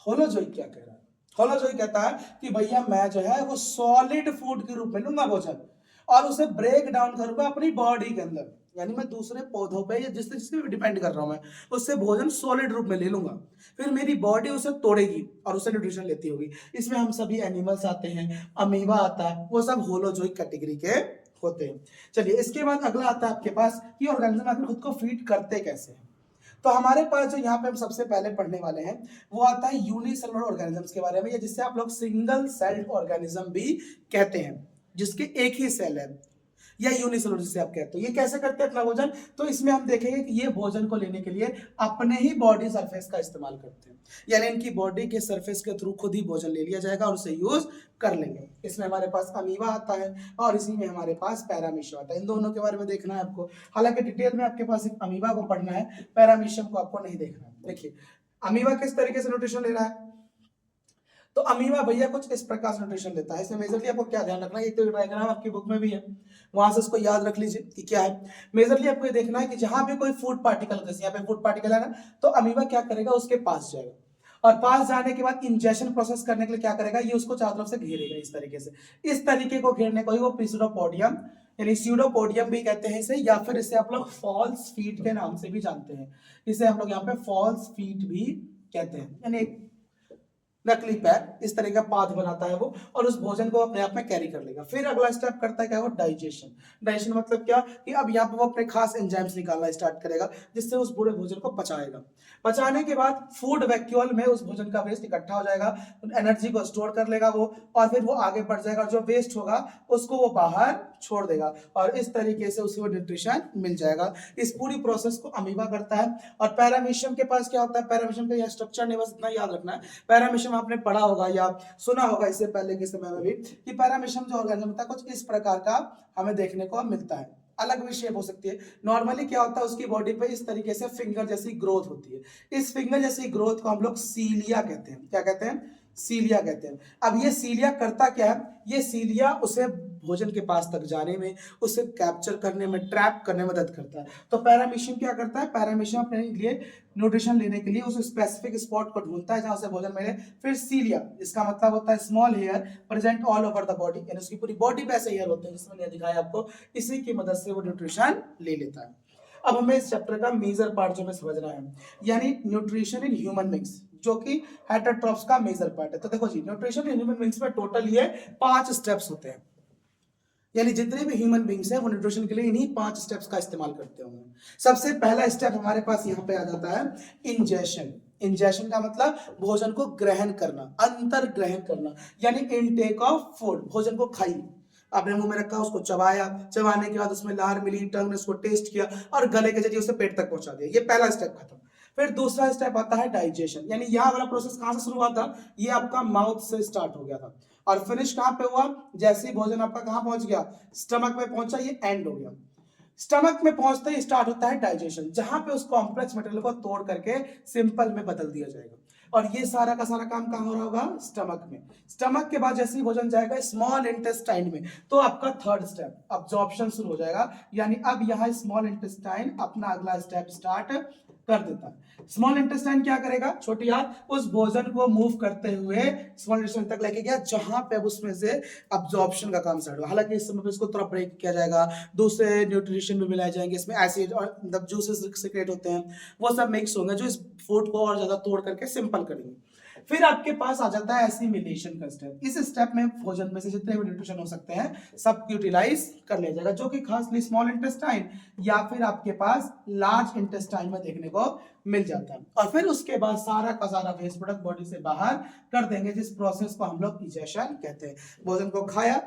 होलोजोइक क्या कह रहा है? होलोजोइक कहता है कि भैया मैं जो है वो सॉलिड फूड के रूप में लूंगा भोजन, और उसे ब्रेक डाउन करूंगा अपनी बॉडी के अंदर, यानी मैं दूसरे पौधों पे या जिससे डिपेंड कर रहा हूं मैं, उससे भोजन सॉलिड रूप में ले लूंगा, फिर मेरी बॉडी उसे तोड़ेगी और उसे न्यूट्रिशन लेती होगी। इसमें हम सभी एनिमल्स आते हैं, अमीबा आता है, वो सब होलोजोइक कैटेगरी के होते हैं। चलिए इसके बाद अगला आता है आपके पास कि ऑर्गेनिज्म आखिर खुद को फीड करते कैसे हैं। तो हमारे पास जो यहाँ पे हम सबसे पहले पढ़ने वाले हैं वो आता है यूनिसेलुलर ऑर्गेनिजम्स के बारे में, या जिससे आप लोग सिंगल सेल्ड ऑर्गेनिज्म भी कहते हैं, जिसके एक ही सेल है, या यूनिसेलुलर जिसे आप कहते हो। ये कैसे करते हैं अपना भोजन? तो इसमें हम देखेंगे कि ये भोजन को लेने के लिए अपने ही बॉडी सरफेस का इस्तेमाल करते हैं, यानी इनकी बॉडी के सरफेस के थ्रू खुद ही भोजन ले लिया जाएगा और उसे यूज कर लेंगे। इसमें हमारे पास अमीबा आता है और इसी में हमारे पास पैरामीशियम आता है। इन दोनों के बारे में देखना है आपको, हालांकि डिटेल में आपके पास सिर्फ अमीबा को पढ़ना है, पैरामीशियम को आपको नहीं देखना है। देखिए अमीबा किस तरीके से न्यूट्रिशन ले रहा है, तो अमीबा भैया कुछ इस प्रकार से न्यूट्रिशन लेता है। इसमें मेजरली आपको क्या ध्यान रखना है, एक तो डायग्राम आपकी बुक में भी है, वहां से इसको याद रख लीजिए कि क्या है। मेजरली आपको ये देखना है कि जहां भी कोई फूड पार्टिकल, जैसे यहाँ पे फूड पार्टिकल है ना, तो अमीबा क्या करेगा? उसके पास जाएगा, और पास जाने के बाद इंजेक्शन प्रोसेस करने के लिए क्या करेगा? ये उसको चारों तरफ से घेरेगा इस तरीके से। इस तरीके को घेरने को ही वो प्सुडोपोडियम, यानी स्यूडोपोडियम भी कहते हैं इसे, या फिर इसे आप लोग फॉल्स फीट के नाम से भी जानते हैं। इसे हम लोग यहाँ पे फॉल्स फीट भी कहते हैं, यानी नकली पैर, इस तरह का पाथ बनाता है वो, और उस भोजन को अपने आप में कैरी कर लेगा। फिर अगला स्टेप करता है क्या, वो डाइजेशन। डाइजेशन मतलब क्या कि अब यहाँ पे वो अपने खास एंजाइम्स निकालना स्टार्ट करेगा, जिससे उस पूरे भोजन को पचाएगा। पचाने के बाद फूड वैक्यूल में उस भोजन का वेस्ट इकट्ठा हो जाएगा, एनर्जी को स्टोर कर लेगा वो, और फिर वो आगे बढ़ जाएगा, जो वेस्ट होगा उसको वो बाहर छोड़ देगा, और इस तरीके से उसे वो न्यूट्रिशन मिल जाएगा। इस पूरी प्रोसेस को अमीबा करता है। और पैरामीशियम के पास क्या होता है, पैरामीशियम का यह स्ट्रक्चर नहीं, बस इतना याद रखना है। पैरामीशियम आपने पढ़ा होगा या सुना होगा इससे पहले के समय में भी, कि पैरामीशियम जो ऑर्गेनिज्म होता है कुछ इस प्रकार का हमें देखने को मिलता है। अलग भी शेप हो सकती है। नॉर्मली क्या होता है, उसकी बॉडी पे इस तरीके से फिंगर जैसी ग्रोथ होती है। इस फिंगर जैसी ग्रोथ को हम लोग सीलिया कहते हैं। क्या कहते हैं, सीलिया कहते हैं। अब ये सीलिया करता क्या है, ये सीलिया उसे भोजन के पास तक जाने में, उसे कैप्चर करने में, ट्रैप करने में मदद करता है। तो पैरामीशियम क्या करता है, पैरामीशियम अपने लिए न्यूट्रिशन लेने के लिए उस स्पेसिफिक स्पॉट को ढूंढता है जहां उसे भोजन मिले। फिर सीलिया, इसका मतलब होता है small hair present all over the body, यानी उसकी पूरी बॉडी पे ऐसे हेयर होते हैं जिसमें दिखाया आपको, इसी की मदद से वो न्यूट्रिशन ले लेता है। अब हमें इस चैप्टर का मेजर पार्ट जो हमें समझना है, यानी न्यूट्रिशन इन ह्यूमन बीइंग्स, जो कि हेटेरोट्रॉफ्स का मेजर पार्ट है। तो देखो जी, न्यूट्रिशन इन ह्यूमन बीइंग्स में टोटल ये 5 स्टेप्स होते हैं, यानी जितने भी ह्यूमन बीइंग्स हैं वो न्यूट्रिशन के लिए इन्हीं 5 स्टेप्स का इस्तेमाल करते होंगे। सबसे पहला स्टेप हमारे पास यहाँ पे आ जाता है इंजेशन। इंजेशन का मतलब भोजन को ग्रहण करना, अंतर ग्रहण करना, यानी इनटेक ऑफ फूड। भोजन को खाई, आपने मुंह में रखा, उसको चबाया, चबाने के बाद उसमें लार मिली, टंग ने उसको टेस्ट किया और गले के जरिए उसे पेट तक पहुंचा दिया। ये पहला स्टेप खत्म। फिर दूसरा स्टेप आता है डाइजेशन, यानी यह वाला प्रोसेस कहां से शुरू हुआ था, ये आपका माउथ से स्टार्ट हो गया था, और फिनिश कहां पे हुआ, जैसे ही भोजन आपका कहां पहुंच गया, स्टमक में पहुंचा, ये एंड हो गया। स्टमक में पहुंचते ही स्टार्ट होता है डाइजेशन, जहां पे उस कॉम्प्लेक्स मटेरियल को तोड़ करके सिंपल में बदल दिया जाएगा। और ये सारा का सारा काम कहां हो रहा होगा, स्टमक में। स्टमक के बाद जैसे ही भोजन जाएगा स्मॉल इंटेस्टाइन में, तो आपका थर्ड स्टेप अब्जॉर्प्शन शुरू हो जाएगा, यानी अब यहां स्मॉल इंटेस्टाइन अपना अगला स्टेप स्टार्ट कर देता है। स्मॉल इंटेस्टाइन क्या करेगा, छोटी हाथ उस भोजन को मूव करते हुए स्मॉल इंटेस्टाइन तक लेके गया, जहां पे उसमें से अब्जॉर्प्शन का काम स्टार्ट हुआ। हालांकि इस समय पे इसको थोड़ा ब्रेक किया जाएगा, दूसरे न्यूट्रिशन भी मिलाए जाएंगे, इसमें एसिड और मतलब जूसेस सीक्रेट होते हैं, वो सब मिक्स होंगे जो इस फूड को और ज्यादा तोड़ करके सिंपल करेंगे। फिर आपके पास आ जाता है एसिमिलेशन का स्टेप। इस स्टेप में भोजन में से जितने भी न्यूट्रिशन हो सकते हैं सब यूटिलाइज कर लिया जाएगा, जो कि खासली स्मॉल इंटेस्टाइन या फिर आपके पास लार्ज इंटेस्टाइन में देखने को मिल जाता है। और फिर उसके बाद सारा का सारा वेस्ट प्रोडक्ट बॉडी से बाहर कर देंगे, जिस प्रोसेस को हम लोग इंजेशन कहते हैं। भोजन को खाया,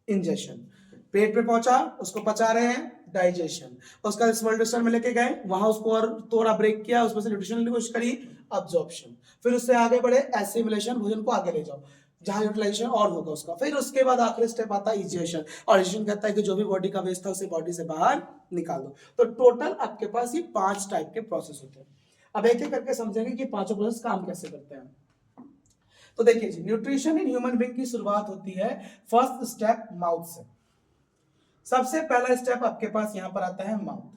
इंजेशन, पेट पे पहुंचा, उसको पचा रहे हैं, डाइजेशन, उसका स्मॉल इंटेस्टाइन में लेके गए, वहां उसको और थोड़ा ब्रेक किया, उसमें से न्यूट्रिशन लेने की कोशिश करी, अब्जॉर्प्शन, फिर उससे आगे बढ़े एसिमिलेशन, भोजन को आगे ले जाओ जहां यूटिलाइजेशन और होगा उसका। फिर उसके बाद आखिरी स्टेप आता है इजेशन, और इजेशन कहता है कि जो भी बॉडी का वेस्ट था उसे बॉडी से बाहर निकाल दो। तो टोटल आपके पास ये 5 टाइप के प्रोसेस होते हैं। अब एक एक करके समझेंगे कि पांचों प्रोसेस काम कैसे करते हैं। तो देखिए जी, न्यूट्रिशन इन ह्यूमन बीइंग की शुरुआत होती है फर्स्ट स्टेप माउथ से। सबसे पहला स्टेप आपके पास यहां पर आता है माउथ।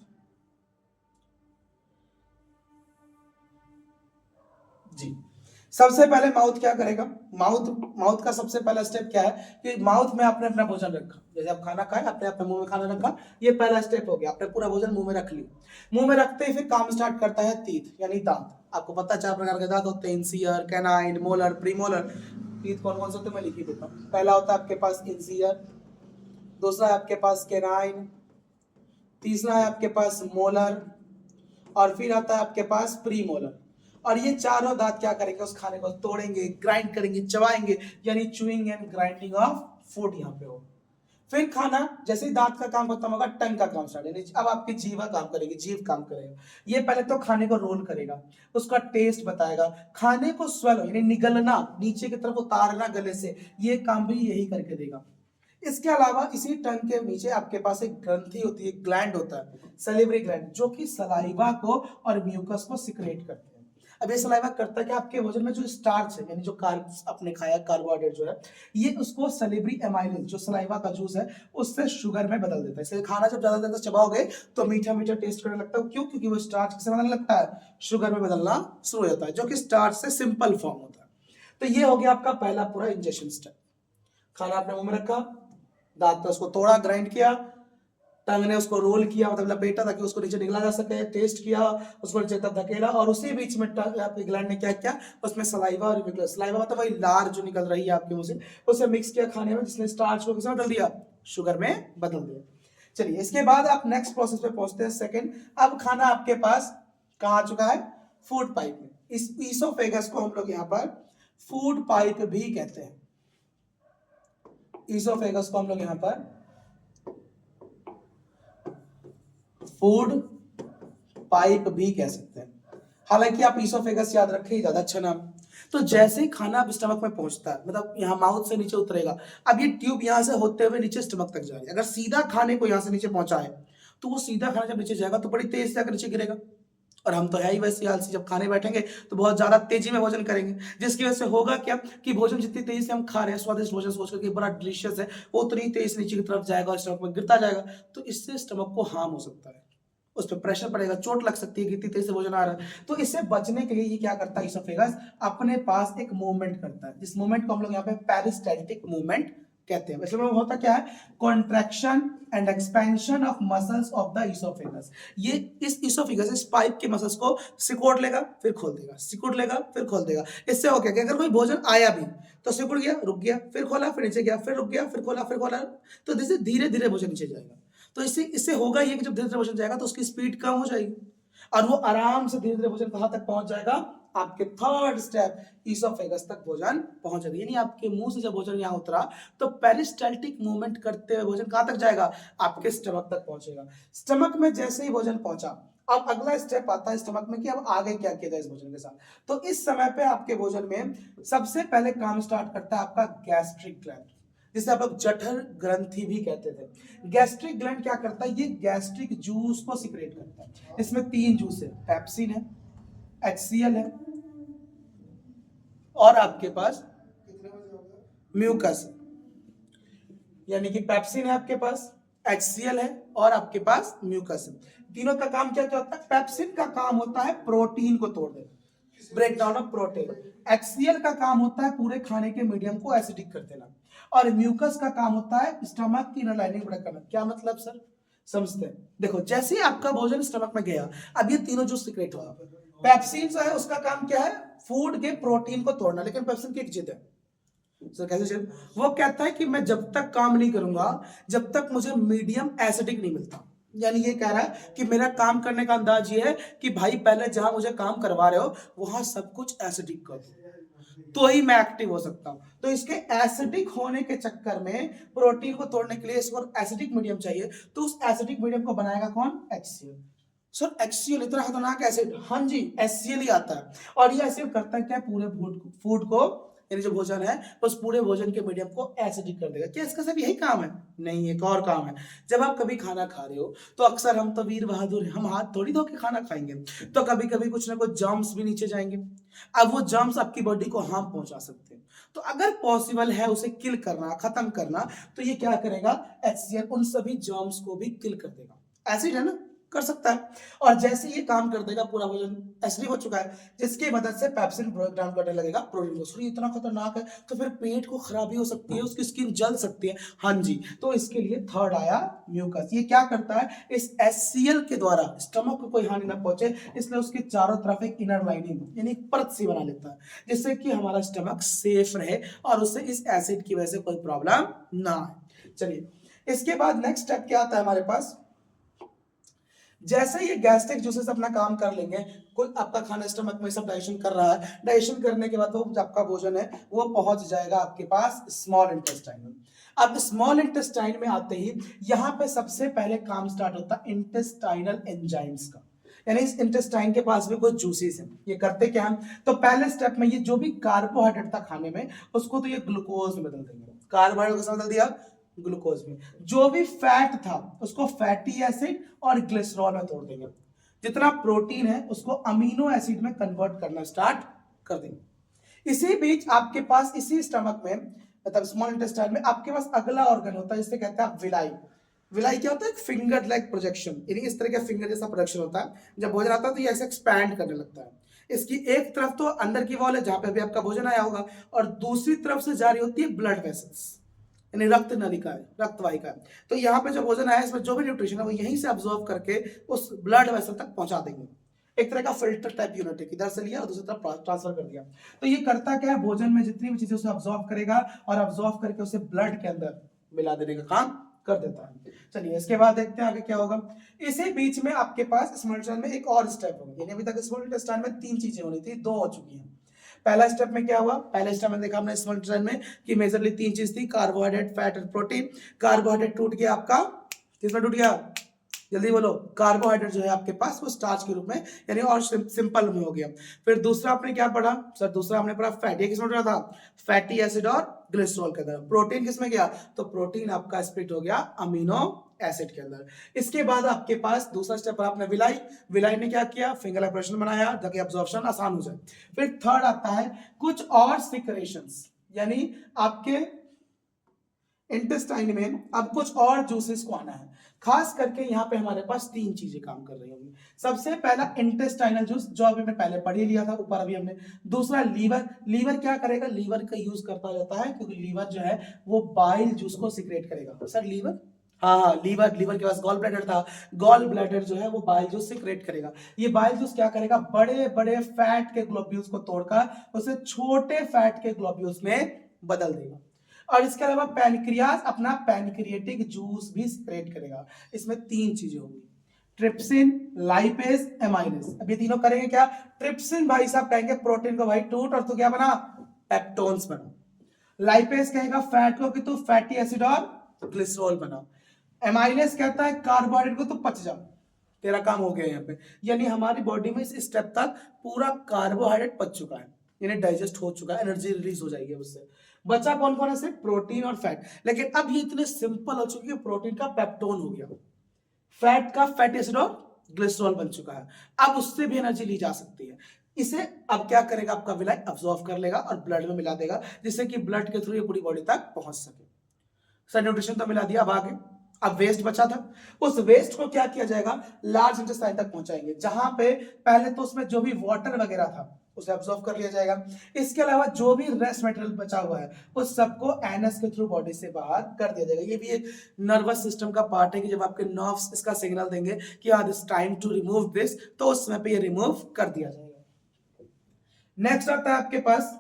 जी, सबसे पहले माउथ क्या करेगा, माउथ माउथ का सबसे पहला स्टेप क्या है कि माउथ में आपने अपना भोजन रखा, जैसे आप खाना खाए आपने अपने मुंह में खाना रखा, ये पहला स्टेप हो गया, आपने पूरा भोजन मुंह में रख लिया। मुंह में रखते ही फिर काम स्टार्ट करता है टीथ, यानी दांत। आपको पता है 4 प्रकार के दांत होते हैं, इंसियर, कैनाइन, मोलर, प्रीमोलर। टीथ कौन कौन से होते हैं मैं लिख ही देता हूं। पहला होता है आपके पास इंसियर, दूसरा है आपके पास कैनाइन, तीसरा है आपके पास मोलर, और फिर आता है आपके पास प्रीमोलर। और ये चारों दांत क्या करेंगे, उस खाने को तोड़ेंगे, ग्राइंड करेंगे, चबाएंगे, यानी chewing and grinding of food यहाँ पे हो। फिर खाना, जैसे ही दांत का काम खत्म होगा टंग का काम स्टार्ट, यानी अब आपकी जीवा काम करेगी, जीव काम करेगा। ये पहले तो खाने को रोल करेगा, उसका टेस्ट बताएगा, खाने को स्वेलो यानी निगलना, नीचे की तरफ उतारना गले से, ये काम भी यही करके देगा। इसके अलावा इसी टंग के नीचे आपके पास एक ग्रंथि होती है, ग्लैंड होता है, सलिवरी ग्लैंड, जो कि सलाइवा को और म्यूकस को सिक्रेट करते हैं। अब ये सलाइवा करता है कि आपके भोजन में जो स्टार्च है, यानी जो कार्ब्स आपने खाया, कार्बोहाइड्रेट जो है, ये उसको सलिवरी एमाइलेज, जो सलाइवा का जूस है, उससे शुगर में बदल देता है। इसलिए खाना जब ज्यादा देर तक चबाओगे तो मीठा मीठा टेस्ट करने लगता है। क्यों? क्योंकि वो स्टार्च किससे बदलने लगता है, शुगर में बदलना शुरू हो जाता है, जो कि स्टार्च से सिंपल फॉर्म होता है। तो ये हो गया आपका पहला पूरा इंजेशन स्टेप। खाना आपने मुंह में रखा, दांत पे उसको तोड़ा, ग्राइंड किया, टंग ने उसको रोल किया, मतलब लपेटा ताकि उसको नीचे निकला जा सके, टेस्ट किया, उसको नीचे तक धकेला, और उसी बीच में आपके ग्लैंड ने क्या किया, उसमें सलाइवा और यूरिक, सलाइवा मतलब वही लार जो निकल रही है आपके मुंह से, उसे मिक्स किया खाने में, जिसने स्टार्च को किसमें बदल दिया, शुगर में बदल दिया। चलिए इसके बाद आप नेक्स्ट प्रोसेस पे पहुंचते हैं, सेकंड। अब खाना आपके पास कहाँ आ चुका है, फूड पाइप में। इस ईसोफेगस को हम लोग यहाँ पर फूड पाइप भी कहते हैं, ईसोफेगस को हम लोग यहाँ पर फूड पाइप भी कह सकते हैं। हालांकि आप ईसोफेगस याद रखें, ज्यादा अच्छा नाम। तो जैसे ही खाना अब स्टमक में पहुंचता है, मतलब यहाँ माउथ से नीचे उतरेगा, अब ये ट्यूब यहाँ से होते हुए नीचे स्टमक तक जा रही है। अगर सीधा खाने को यहाँ से नीचे पहुंचा है, तो वो सीधा खाना जब नीचे जाएगा तो बड़ी तेज से आकर नीचे गिरेगा। और हम तो है ही वैसे आलसी, जब खाने बैठेंगे तो बहुत ज्यादा तेजी में भोजन करेंगे, जिसकी वजह से होगा क्या कि भोजन जितनी तेजी से हम खा रहे हैं, स्वादिष्ट भोजन सोच करके बड़ा डिलीशियस है, वो उतनी तेज नीचे की तरफ जाएगा और स्टमक में गिरता जाएगा। तो इससे स्टमक को हार्म हो सकता है, उस पर प्रेशर पड़ेगा, चोट लग सकती है, कितनी तेज से भोजन आ रहा है। तो इससे बचने के लिए ये क्या करता है, ईसोफेगस अपने पास एक मूवमेंट करता है, जिस मूवमेंट को हम लोग यहाँ पे पेरिस्टैल्टिक मूवमेंट कहते हैं। इसमें होता क्या है, contraction and expansion of muscles of the oesophagus. ये इस ईसोफेगस, इस पाइप के मसल्स को सिकुड़ लेगा, फिर खोल देगा, सिकुड़ लेगा, फिर खोल देगा। इससे हो क्या कि अगर कोई भोजन आया भी तो सिकुड़ गया, रुक गया, फिर खोला, फिर नीचे गया, फिर रुक गया, फिर खोला, फिर खोला, तो जैसे धीरे धीरे भोजन नीचे जाएगा। तो इससे होगा ये कि जब धीरे धीरे भोजन जाएगा तो उसकी स्पीड कम हो जाएगी, और वो आराम से धीरे धीरे भोजन कहां तक पहुंच जाएगा, आपके थर्ड स्टेप ईसोफेगस तक भोजन पहुंच जाएगा। यानी आपके मुंह से जब भोजन यहां उतरा तो पेरिस्टैल्टिक मूवमेंट करते हुए भोजन कहां तक जाएगा, आपके स्टमक तक पहुंचेगा। स्टमक में जैसे ही भोजन पहुंचा, अब अगला स्टेप आता है स्टमक में कि अब आगे क्या किया जाए इस भोजन के साथ। तो इस समय पे आपके भोजन में सबसे पहले काम स्टार्ट करता है आपका गैस्ट्रिक ग्लैंड, जिसे आप लोग जठर ग्रंथि भी कहते थे। गैस्ट्रिक ग्लैंड क्या करता है, ये गैस्ट्रिक जूस को सिक्रेट करता है। इसमें 3 जूस है, पेप्सिन है, HCl है, और आपके पास म्यूकस, यानी कि पेप्सिन है आपके पास, HCl है, और आपके पास म्यूकस है। तीनों का काम क्या क्या होता है, पेप्सिन का काम होता है प्रोटीन को तोड़ देना, break down of protein. HCl का काम होता है पूरे खाने के मीडियम को एसिडिक कर देना, और म्यूकस का काम होता है स्टमक की इनर लाइनिंग ब्रेक करना। क्या मतलब सर, समझते हैं। देखो जैसे ही आपका भोजन स्टमक में गया, अब ये तीनों जूस सीक्रेट हुआ। पेप्सिन जो है उसका काम क्या है, फूड के प्रोटीन को तोड़ना, लेकिन पेप्सिन की एक जिद है सर, कैसे जिद, वो कहता है कि मैं जब तक काम नहीं करूंगा जब तक मुझे मीडियम एसिडिक नहीं मिलता। यानी ये कह रहा है कि मेरा काम करने का अंदाज ये है कि भाई पहले जहां मुझे काम करवा रहे हो वहां सब कुछ एसिडिक कर दो, तो ही मैं एक्टिव हो सकता हूं। तो इसके एसिडिक होने के चक्कर में प्रोटीन को तोड़ने के लिए इसको एसिडिक मीडियम चाहिए, तो उस एसिडिक मीडियम को बनाएगा कौन, HCl। सर HCl इतना खतरनाक एसिड, हाँ जी HCl ही आता है। और ये एसिड करता है क्या, पूरे फूड को, यानी जो भोजन है उस पूरे भोजन के मीडियम को एसिडिक कर देगा। क्या इसका सिर्फ यही काम है, नहीं, एक और काम है। जब आप कभी खाना खा रहे हो तो अक्सर हम तो वीर बहादुर हैं, हम हाथ थोड़ी धो के खाना खाएंगे, तो कभी कभी कुछ ना कुछ जर्म्स भी नीचे जाएंगे। अब वो जर्म्स आपकी बॉडी को हार्म पहुंचा सकते हैं, तो अगर पॉसिबल है उसे किल करना, खत्म करना, तो ये क्या करेगा, HCl उन सभी जर्म्स को भी किल कर देगा। एसिड है ना, कर सकता है। और जैसे ये काम कर देगा, पूरा भोजन एसिडिक हो चुका है, जिसकी मदद से पेप्सिन ब्रेक डाउन करने लगेगा प्रोटीन को। इतना खतरनाक है तो फिर पेट को खराबी हो सकती है, उसकी स्किन जल सकती है, हाँ जी। तो इसके लिए थर्ड आया म्यूकस। ये क्या करता है, इस HCl के द्वारा स्टमक को कोई हानि ना पहुंचे, इसलिए उसके चारों तरफ एक इनर लाइनिंग यानी एक परत सी बना लेता है, जिससे कि हमारा स्टमक सेफ रहे और उससे इस एसिड की वजह से कोई प्रॉब्लम ना आए। चलिए इसके बाद नेक्स्ट स्टेप क्या आता है हमारे पास, जैसे ये गैस्ट्रिक जूसेस अपना काम कर लेंगे, कुल आपका खाना स्टमक में सब डाइजेशन कर रहा है, डाइजेशन करने के बाद वो आपका भोजन है वो पहुंच जाएगा आपके पास स्मॉल इंटेस्टाइन में। अब स्मॉल इंटेस्टाइन में आते ही यहाँ पे सबसे पहले काम स्टार्ट होता है इंटेस्टाइनल एंजाइम्स का, यानी इस इंटेस्टाइन के पास भी कुछ जूसेस हैं। ये करते क्या हम, तो पहले स्टेप में ये जो भी कार्बोहाइड्रेट था खाने में उसको तो ये ग्लूकोज में बदल देंगे, कार्बोहाइड्रेट को बदल दिया ग्लूकोज में। जो भी फैट था उसको फैटी एसिड और ग्लिसरॉल में तोड़ देंगे, जितना प्रोटीन है उसको अमीनो एसिड में कन्वर्ट करना स्टार्ट कर देंगे। इसी बीच आपके पास इसी स्टमक में, मतलब स्मॉल इंटेस्टाइन में आपके पास अगला ऑर्गन होता है जिसे कहते हैं विलाई। विलाई क्या होता है, फिंगर लाइक प्रोजेक्शन, यानी इस तरह का फिंगर जैसा प्रोजेक्शन होता है। जब भोजन आता है तो ये ऐसे एक्सपैंड करने लगता है। इसकी एक तरफ तो अंदर की वॉल है जहां पे भी आपका भोजन आया होगा, और दूसरी तरफ से जारी होती है ब्लड वेसल्स, यानी रक्त नलिका है, रक्त वाहिका है। तो यहाँ पे जो भोजन आया इसमें जो भी न्यूट्रिशन है वो यहीं से अब्जॉर्व करके उस ब्लड वेसल तक पहुंचा देंगे। एक तरह का फिल्टर टाइप यूनिट है, इधर से लिया और दूसरी तरफ ट्रांसफर कर दिया। तो ये करता क्या है, भोजन में जितनी भी चीजें उसे अब्जॉर्व करेगा और अब्जॉर्व करके उसे ब्लड के अंदर मिला देने का काम कर देता है। चलिए इसके बाद देखते हैं आगे क्या होगा। इसी बीच में आपके पास स्मॉल इंटेस्टाइन में एक और स्टेप होगा, यानी अभी तक स्मॉल इंटेस्टाइन में 3 चीजें होनी थी, 2 हो चुकी हैं। पहला स्टेप में क्या हुआ, पहले स्टेप में देखा हमने स्मॉल इंटेस्टाइन में कि मेजरली 3 चीज थी, कार्बोहाइड्रेट, फैट और प्रोटीन। कार्बोहाइड्रेट टूट गया आपका, किसमें टूट गया, जल्दी बोलो। कार्बोहाइड्रेट जो है आपके पास वो स्टार्च के रूप में यानी और सिंपल में हो गया। फिर दूसरा आपने क्या पढ़ा सर, दूसरा हमने पढ़ा फैट, ये किसमें था, फैटी एसिड और ग्लिसरॉल के अंदर। प्रोटीन किसमें गया, तो प्रोटीन आपका स्प्लिट हो गया अमीनो एसिड के अंदर। इसके बाद आपके पास दूसरा स्टेप पर आपने विलाई, विलाई ने क्या किया, फिंगर ऑपरेशन बनाया ताकि अब्जॉर्प्शन आसान हो जाए। फिर थर्ड आता है कुछ और सिक्रेशंस, यानी आपके इंटेस्टाइन में अब कुछ और जूसेस को आना है। खास करके यहाँ पे हमारे पास 3 चीजें काम कर रही होंगी। सबसे पहला इंटेस्टाइनल जूस, जो अभी हमने पहले पढ़ ही लिया था ऊपर अभी हमने। दूसरा लीवर, लीवर क्या करेगा, लीवर का यूज करता जाता है क्योंकि लीवर जो है वो बाइल जूस को सिक्रेट करेगा। सर लीवर, हाँ लीवर, लीवर के पास गॉल ब्लैडर था, गॉल ब्लैडर जो है वो बाइल जूस सिक्रेट करेगा। ये बाइल जूस क्या करेगा, बड़े बड़े फैट के ग्लोब्यूल्स को तोड़कर उसे छोटे फैट के ग्लोब्यूल्स में बदल देगा। और इसके अलावा पैनक्रियाज अपना पैनक्रिएटिक जूस भी सिक्रेट करेगा। इसमें 3 चीजें होंगी, ट्रिप्सिन, लाइपेज, एमाइलेज। अभी तीनों करेंगे क्या, ट्रिप्सिन भाई साहब कहेंगे प्रोटीन को भाई टूट और तू क्या बना, पेप्टोन्स बना। लाइपेज कहेगा फैट को कि तू फैटी एसिड और ग्लिसरॉल बना। एमाइलेज कहता है कार्बोहाइड्रेट को तू पच जा, तेरा काम हो गया यहाँ पे। यानी हमारी बॉडी में इस स्टेप तक पूरा कार्बोहाइड्रेट पच चुका है, यानी डाइजेस्ट हो चुका है, एनर्जी रिलीज हो जाएगी उससे। बचा कौन कौन है, सिर्फ प्रोटीन और फैट। लेकिन अब ये इतने सिंपल हो चुकी है, प्रोटीन का पेप्टोन हो गया, फैट का फैटी एसिड और ग्लिसरॉल बन चुका है। अब उससे भी एनर्जी ली जा सकती है। इसे अब क्या करेगा आपका विलाई, अब्सॉर्ब कर लेगा और ब्लड में मिला देगा, जिससे कि ब्लड के थ्रू ये पूरी बॉडी तक पहुंच सके। सर न्यूट्रिशन तो मिला दिया, अब आगे अब वेस्ट बचा था, उस वेस्ट को क्या किया जाएगा, लार्ज इंटेस्टाइन तक पहुंचाएंगे, जहां पे पहले तो उसमें जो भी वाटर वगैरह था उसे अब्सॉर्ब कर लिया जाएगा। इसके अलावा जो भी रेस्ट मटेरियल बचा हुआ है उस सबको एनएस के थ्रू बॉडी से बाहर कर दिया जाएगा। ये भी एक नर्वस सिस्टम का पार्ट है कि जब आपके नर्व्स इसका सिग्नल देंगे कि यार it's time to remove this, तो उस समय पे ये रिमूव कर दिया जाएगा। नेक्स्ट आता है आपके पास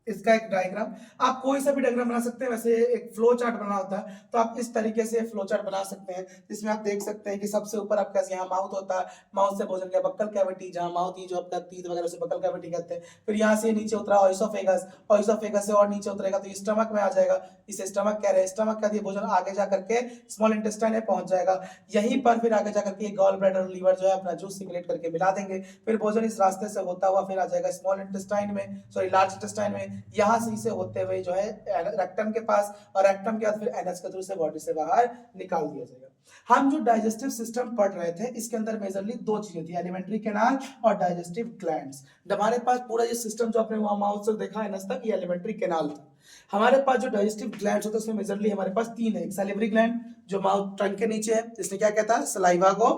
इसका एक डायग्राम। आप कोई सा भी डायग्राम बना सकते हैं, वैसे एक फ्लो चार्ट बना होता है तो आप इस तरीके से फ्लो चार्ट बना सकते हैं, जिसमें आप देख सकते हैं कि सबसे ऊपर आपका यहाँ माउथ होता है, माउथ से भोजन का बक्कल कैविटी, जहाँ माउथ ही जो आपका टीथ वगैरह से बक्कल कैविटी कहते हैं। फिर यहाँ से नीचे उतरा ऑइसोफेगस, ऑइसोफेगस से और नीचे उतरेगा तो स्टमक में आ जाएगा, इसे स्टमक कह रहे हैं। स्टमक का भोजन आगे जा करके स्मॉल इंटेस्टाइन में पहुंच जाएगा, यहीं पर फिर आगे जाकर के गॉल ब्लैडर और लीवर जो है अपना जूस सिक्रेट करके मिला देंगे। फिर भोजन इस रास्ते से होता हुआ फिर आ जाएगा स्मॉल इंटेस्टाइन में, सॉरी लार्ज इंटेस्टाइन में, यहाँ से इसे होते हुए जो है रेक्टम के पास, और रेक्टम के बाद फिर एनएस के थ्रू से बॉडी से बाहर निकाल दिया जाएगा। हम जो डाइजेस्टिव सिस्टम पढ़ रहे थे इसके अंदर मेजरली 2 चीजें थी, एलिमेंट्री कैनाल और डाइजेस्टिव ग्लैंड्स। हमारे पास पूरा ये सिस्टम जो आपने वहां माउथ से देखा एनएस तक, ये एलिमेंट्री कैनाल था। हमारे पास जो डाइजेस्टिव ग्लैंड्स होते हैं उसमें मेजरली हमारे पास 3 है। एक सैलिवरी ग्लैंड जो माउथ टंग के नीचे है, इसने क्या कहता है, सलाइवा को,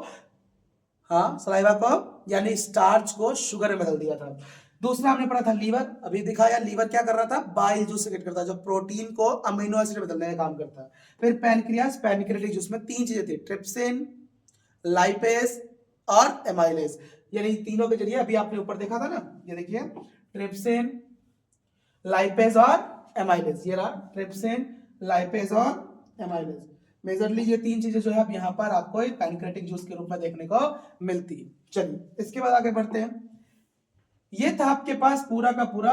हाँ सलाइवा को यानी स्टार्च को शुगर में बदल दिया था। दूसरा हमने पढ़ा था लीवर, अभी दिखाया लीवर क्या कर रहा था, बाइल जूस सिक्रेट करता है जो प्रोटीन को अमीनो एसिड में बदलने का काम करता है। फिर पैनक्रियाज, पैनक्रियाटिक जूस में 3 चीजें थी, ट्रिप्सिन, लाइपेज और एमाइलेज, यानी तीनों के जरिए अभी आपने ऊपर देखा था ना, ये देखिए ट्रिप्सिन, लाइपेज और एमाइलेज, ये रहा ट्रिप्सिन, लाइपेज और एमाइलेज। मेजरली ये 3 चीजें जो है अब यहाँ पर आपको एक पैनक्रियाटिक जूस के रूप में देखने को मिलती है। चलिए इसके बाद आगे बढ़ते हैं। ये था आपके पास पूरा का पूरा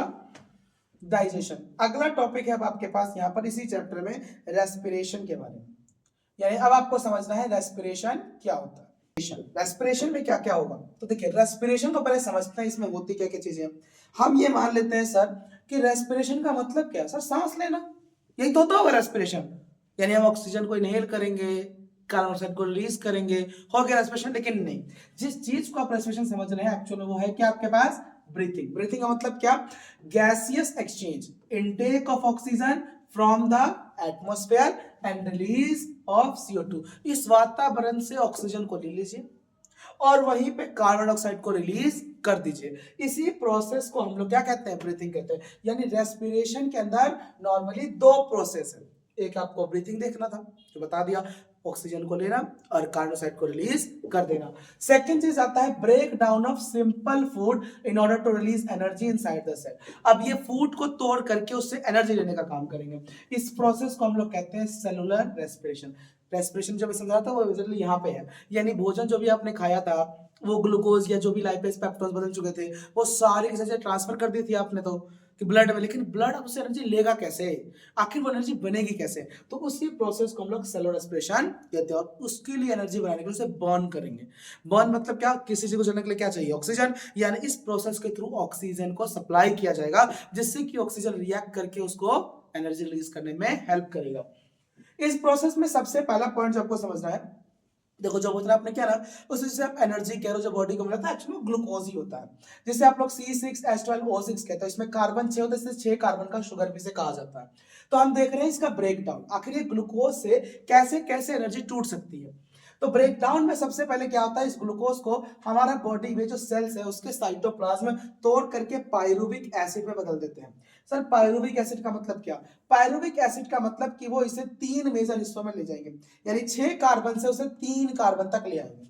डाइजेशन। अगला टॉपिक है अब आपके पास यहाँ पर इसी चैप्टर में रेस्पिरेशन के बारे में, यानी अब आपको समझना है रेस्पिरेशन क्या होता है। रेस्पिरेशन में क्या क्या होगा, तो देखिए रेस्पिरेशन को पहले समझते हैं, इसमें होती क्या क्या चीजें। हम ये मान लेते हैं सर कि रेस्पिरेशन का मतलब क्या है, सर सांस लेना, यही तो होता होगा रेस्पिरेशन, यानी हम ऑक्सीजन को इनहेल करेंगे, कार्बन डाइऑक्साइड को रिलीज करेंगे, हो गया रेस्पिरेशन। लेकिन नहीं, जिस चीज को आप रेस्पिरेशन समझ रहे हैं एक्चुअली वो है क्या आपके पास, ब्रीथिंग। ब्रीथिंग का मतलब क्या, gaseous exchange, intake of oxygen from the atmosphere and release of CO2। इस वातावरण से ऑक्सीजन को ले लीजिए और वहीं पे कार्बन डाइऑक्साइड को रिलीज कर दीजिए। इसी प्रोसेस को हम लोग क्या कहते हैं, ब्रीथिंग कहते हैं। यानी रेस्पिरेशन के अंदर नॉर्मली 2 प्रोसेस है। एक आपको ब्रीथिंग देखना था, जो बता दिया, ऑक्सीजन को लेना और कार्बन डाइऑक्साइड को रिलीज कर देना। सेकंड चीज आता है break down of simple food in order to release energy inside the cell. अब ये फूड को तोड़ करके उससे एनर्जी लेने का काम करेंगे। इस प्रोसेस को हम लोग कहते हैं सेलुलर रेस्पिरेशन। रेस्पिरेशन जब समझा था वो बेसिकली यहाँ पे है, यानी भोजन जो भी आपने खाया था वो ग्लूकोज या जो भी लाइपेज पेप्टोज बदल चुके थे वो सारी की सारी ट्रांसफर कर दी थी आपने तो कि ब्लड में, लेकिन ब्लड उससे एनर्जी लेगा कैसे, आखिर वो एनर्जी बनेगी कैसे? तो उसी प्रोसेस को हम लोग सेलुलर रेस्पिरेशन कहते हैं। और उसके लिए एनर्जी बनाने के लिए उसे बर्न करेंगे। बर्न मतलब क्या, किसी चीज को चलने के लिए क्या चाहिए, ऑक्सीजन, यानी इस प्रोसेस के थ्रू ऑक्सीजन को सप्लाई किया जाएगा जिससे कि ऑक्सीजन रिएक्ट करके उसको एनर्जी रिलीज करने में हेल्प करेगा। इस प्रोसेस में सबसे पहला पॉइंट जो आपको समझना है, देखो जो बोतल आपने क्या ना उससे जैसे आप एनर्जी कह रहे हो जो बॉडी को मिला था एक्चुअली ग्लूकोज ही होता है, जिसे आप लोग C6H12O6 कहते हैं। इसमें कार्बन 6 होता है, इससे 6 कार्बन का शुगर भी से कहा जाता है। तो हम देख रहे हैं इसका ब्रेकडाउन, आखिर ये ग्लूकोज से कैसे कैसे एनर्जी टूट सकती है। तो ब्रेकडाउन में सबसे पहले क्या होता है, इस ग्लूकोज को हमारा बॉडी में जो सेल्स है उसके साइटोप्लाज्म तोड़ करके पायरुविक एसिड में बदल देते हैं। सर पायरुविक एसिड का मतलब क्या? पायरुविक एसिड का मतलब कि वो इसे 3 मेजर हिस्सों में ले जाएंगे, यानी 6 कार्बन से उसे 3 कार्बन तक ले आएंगे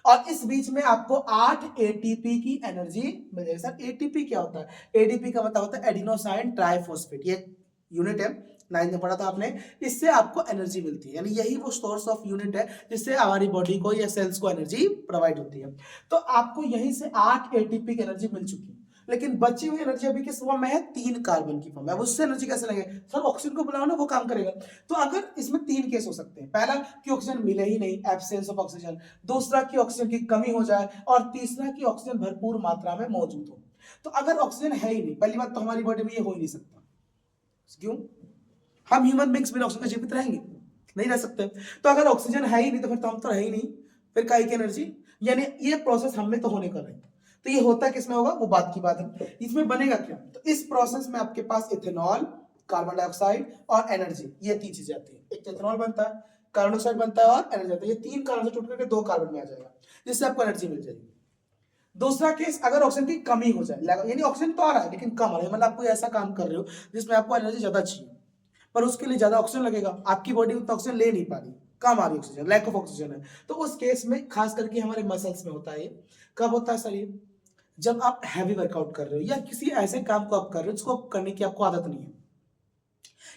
और इस बीच में आपको 8 एटीपी की एनर्जी मिल जाएगी। सर एटीपी क्या होता है? एटीपी का मतलब होता है एडिनोसाइन ट्राइफॉस्फेट, ये यूनिट है, 9th में पढ़ा था आपने। इससे आपको एनर्जी मिलती है, यानी यही वो सोर्स ऑफ यूनिट है जिससे हमारी बॉडी को या सेल्स को एनर्जी प्रोवाइड होती है। तो आपको यहीं से 8 एटीपी की एनर्जी मिल चुकी है, लेकिन बची हुई एनर्जी अभी किस फॉर्म में है? 3 कार्बन की फॉर्म में। अब उससे एनर्जी कैसे लगे? सर ऑक्सीजन को बुलाओ ना, वो काम करेगा। तो अगर इसमें 3 केस हो सकते हैं, पहला कि ऑक्सीजन मिले ही नहीं, एब्सेंस ऑफ ऑक्सीजन, दूसरा कि ऑक्सीजन की कमी हो जाए और तीसरा कि ऑक्सीजन भरपूर मात्रा में मौजूद हो। तो अगर ऑक्सीजन है ही नहीं, पहली बात तो हमारी बॉडी में ये हो ही नहीं सकता। क्यों? हम ह्यूमन बींग्स बिना ऑक्सीजन के जीवित रहेंगे? नहीं रह सकते। तो अगर ऑक्सीजन है ही नहीं तो फिर तो हम तो रहे ही नहीं, फिर काहे की एनर्जी? यानी ये प्रोसेस हम में तो होने कर रही है। तो ये होता किसमें होगा, वो बात की बात है। इसमें बनेगा क्या? तो इस प्रोसेस में आपके पास इथेनॉल, कार्बन डाइऑक्साइड और एनर्जी, ये 3 चीजें आती है। एक इथेनॉल बनता है, कार्बन डाइऑक्साइड बनता है और एनर्जी आता है। ये 3 कार्बन से टूट करके 2 कार्बन में आ जाएगा जिससे आपको एनर्जी मिल जाएगी। दूसरा केस, अगर ऑक्सीजन की कमी हो जाए, यानी ऑक्सीजन तो आ रहा है लेकिन कम आ रहा है, मतलब आप कोई ऐसा काम कर रहे हो जिसमें आपको एनर्जी ज्यादा चाहिए पर उसके लिए ज्यादा ऑक्सीजन लगेगा, आपकी बॉडी उतना ऑक्सीजन ले नहीं पा रही, कम आ रही ऑक्सीजन, लैक ऑफ ऑक्सीजन है। तो उस केस में खास करके हमारे मसल्स में होता है। कब होता है सर? ये जब आप हैवी वर्कआउट कर रहे हो या किसी ऐसे काम को आप कर रहे हो जिसको करने की आपको आदत नहीं है,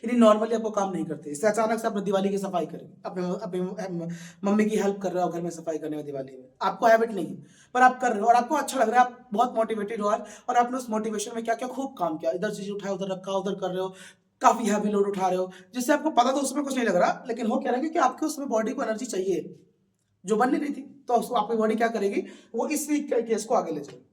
यानी नॉर्मली आपको काम नहीं करते, इससे अचानक से आपने दिवाली की सफाई करी, अपने मम्मी की हेल्प कर रहे हो घर में सफाई करने में दिवाली में, आपको हैबिट नहीं है पर आप कर रहे हो और आपको अच्छा लग रहा है, आप बहुत मोटिवेटेड हो और आपने उस मोटिवेशन में क्या क्या खूब काम किया, इधर चीज उठाया उधर रखा, उधर कर रहे हो, काफी हैवी लोड उठा रहे हो, जिससे आपको पता तो उसमें कुछ नहीं लग रहा, लेकिन हो क्या रहा है कि आपके उसमें बॉडी को एनर्जी चाहिए जो बन नहीं रही थी, तो उसको आपकी बॉडी क्या करेगी, वो इसी केस को आगे ले जाएगी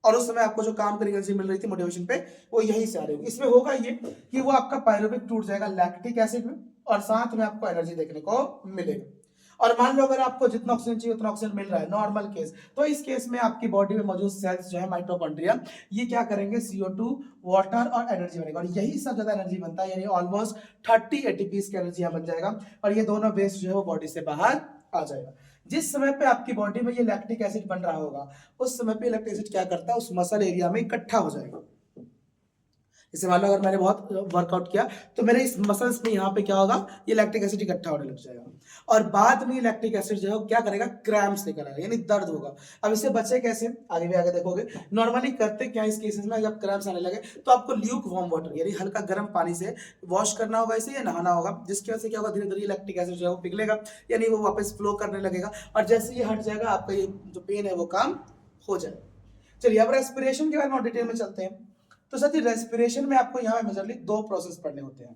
और उस समय आपको जो काम करने की एनर्जी मिल रही थी मोटिवेशन पे, वो यही से आ रही होगी। इसमें होगा ये कि वो आपका पायरुविक टूट जाएगा लैक्टिक एसिड में और साथ में आपको एनर्जी देखने को मिलेगा। और मान लो अगर आपको जितना ऑक्सीजन चाहिए उतना ऑक्सीजन मिल रहा है, नॉर्मल केस, तो इस केस में आपकी बॉडी में मौजूद सेल्स जो है माइटोकॉन्ड्रिया, ये क्या करेंगे, CO2 वाटर और एनर्जी बनेगा और यही सब ज्यादा एनर्जी बनता है, यानी ऑलमोस्ट 30 एटीपी की एनर्जी यहाँ बन जाएगा और ये दोनों वेस्ट जो है वो बॉडी से बाहर आ जाएगा। जिस समय पे आपकी बॉडी में ये लैक्टिक एसिड बन रहा होगा उस समय पे लैक्टिक एसिड क्या करता है, उस मसल एरिया में इकट्ठा हो जाएगा। जैसे मान लो अगर मैंने बहुत वर्कआउट किया तो मेरे इस मसल्स में यहाँ पे क्या होगा, ये लैक्टिक एसिड इकट्ठा होने लग जाएगा और बाद में ये लैक्टिक एसिड जो है क्या करेगा, क्रैम्प्स लेकर आएगा, यानी दर्द होगा। अब इससे बचे कैसे, आगे भी आगे देखोगे। नॉर्मली करते क्या इस केसेस में, जब क्रैम्प्स आने लगे तो आपको ल्यूक वार्म वाटर यानी हल्का गर्म पानी से वॉश करना होगा इसे या नहाना होगा, जिसकी वजह से क्या होगा, धीरे धीरे लैक्टिक एसिड जो है वो पिघलेगा, यानी वो वापस फ्लो करने लगेगा और जैसे ये हट जाएगा आपका ये जो पेन है वो काम हो जाएगा। चलिए अब रेस्पिरेशन के बारे में डिटेल में चलते हैं। तो साथी रेस्पिरेशन में आपको यहाँ मेजरली 2 प्रोसेस पढ़ने होते हैं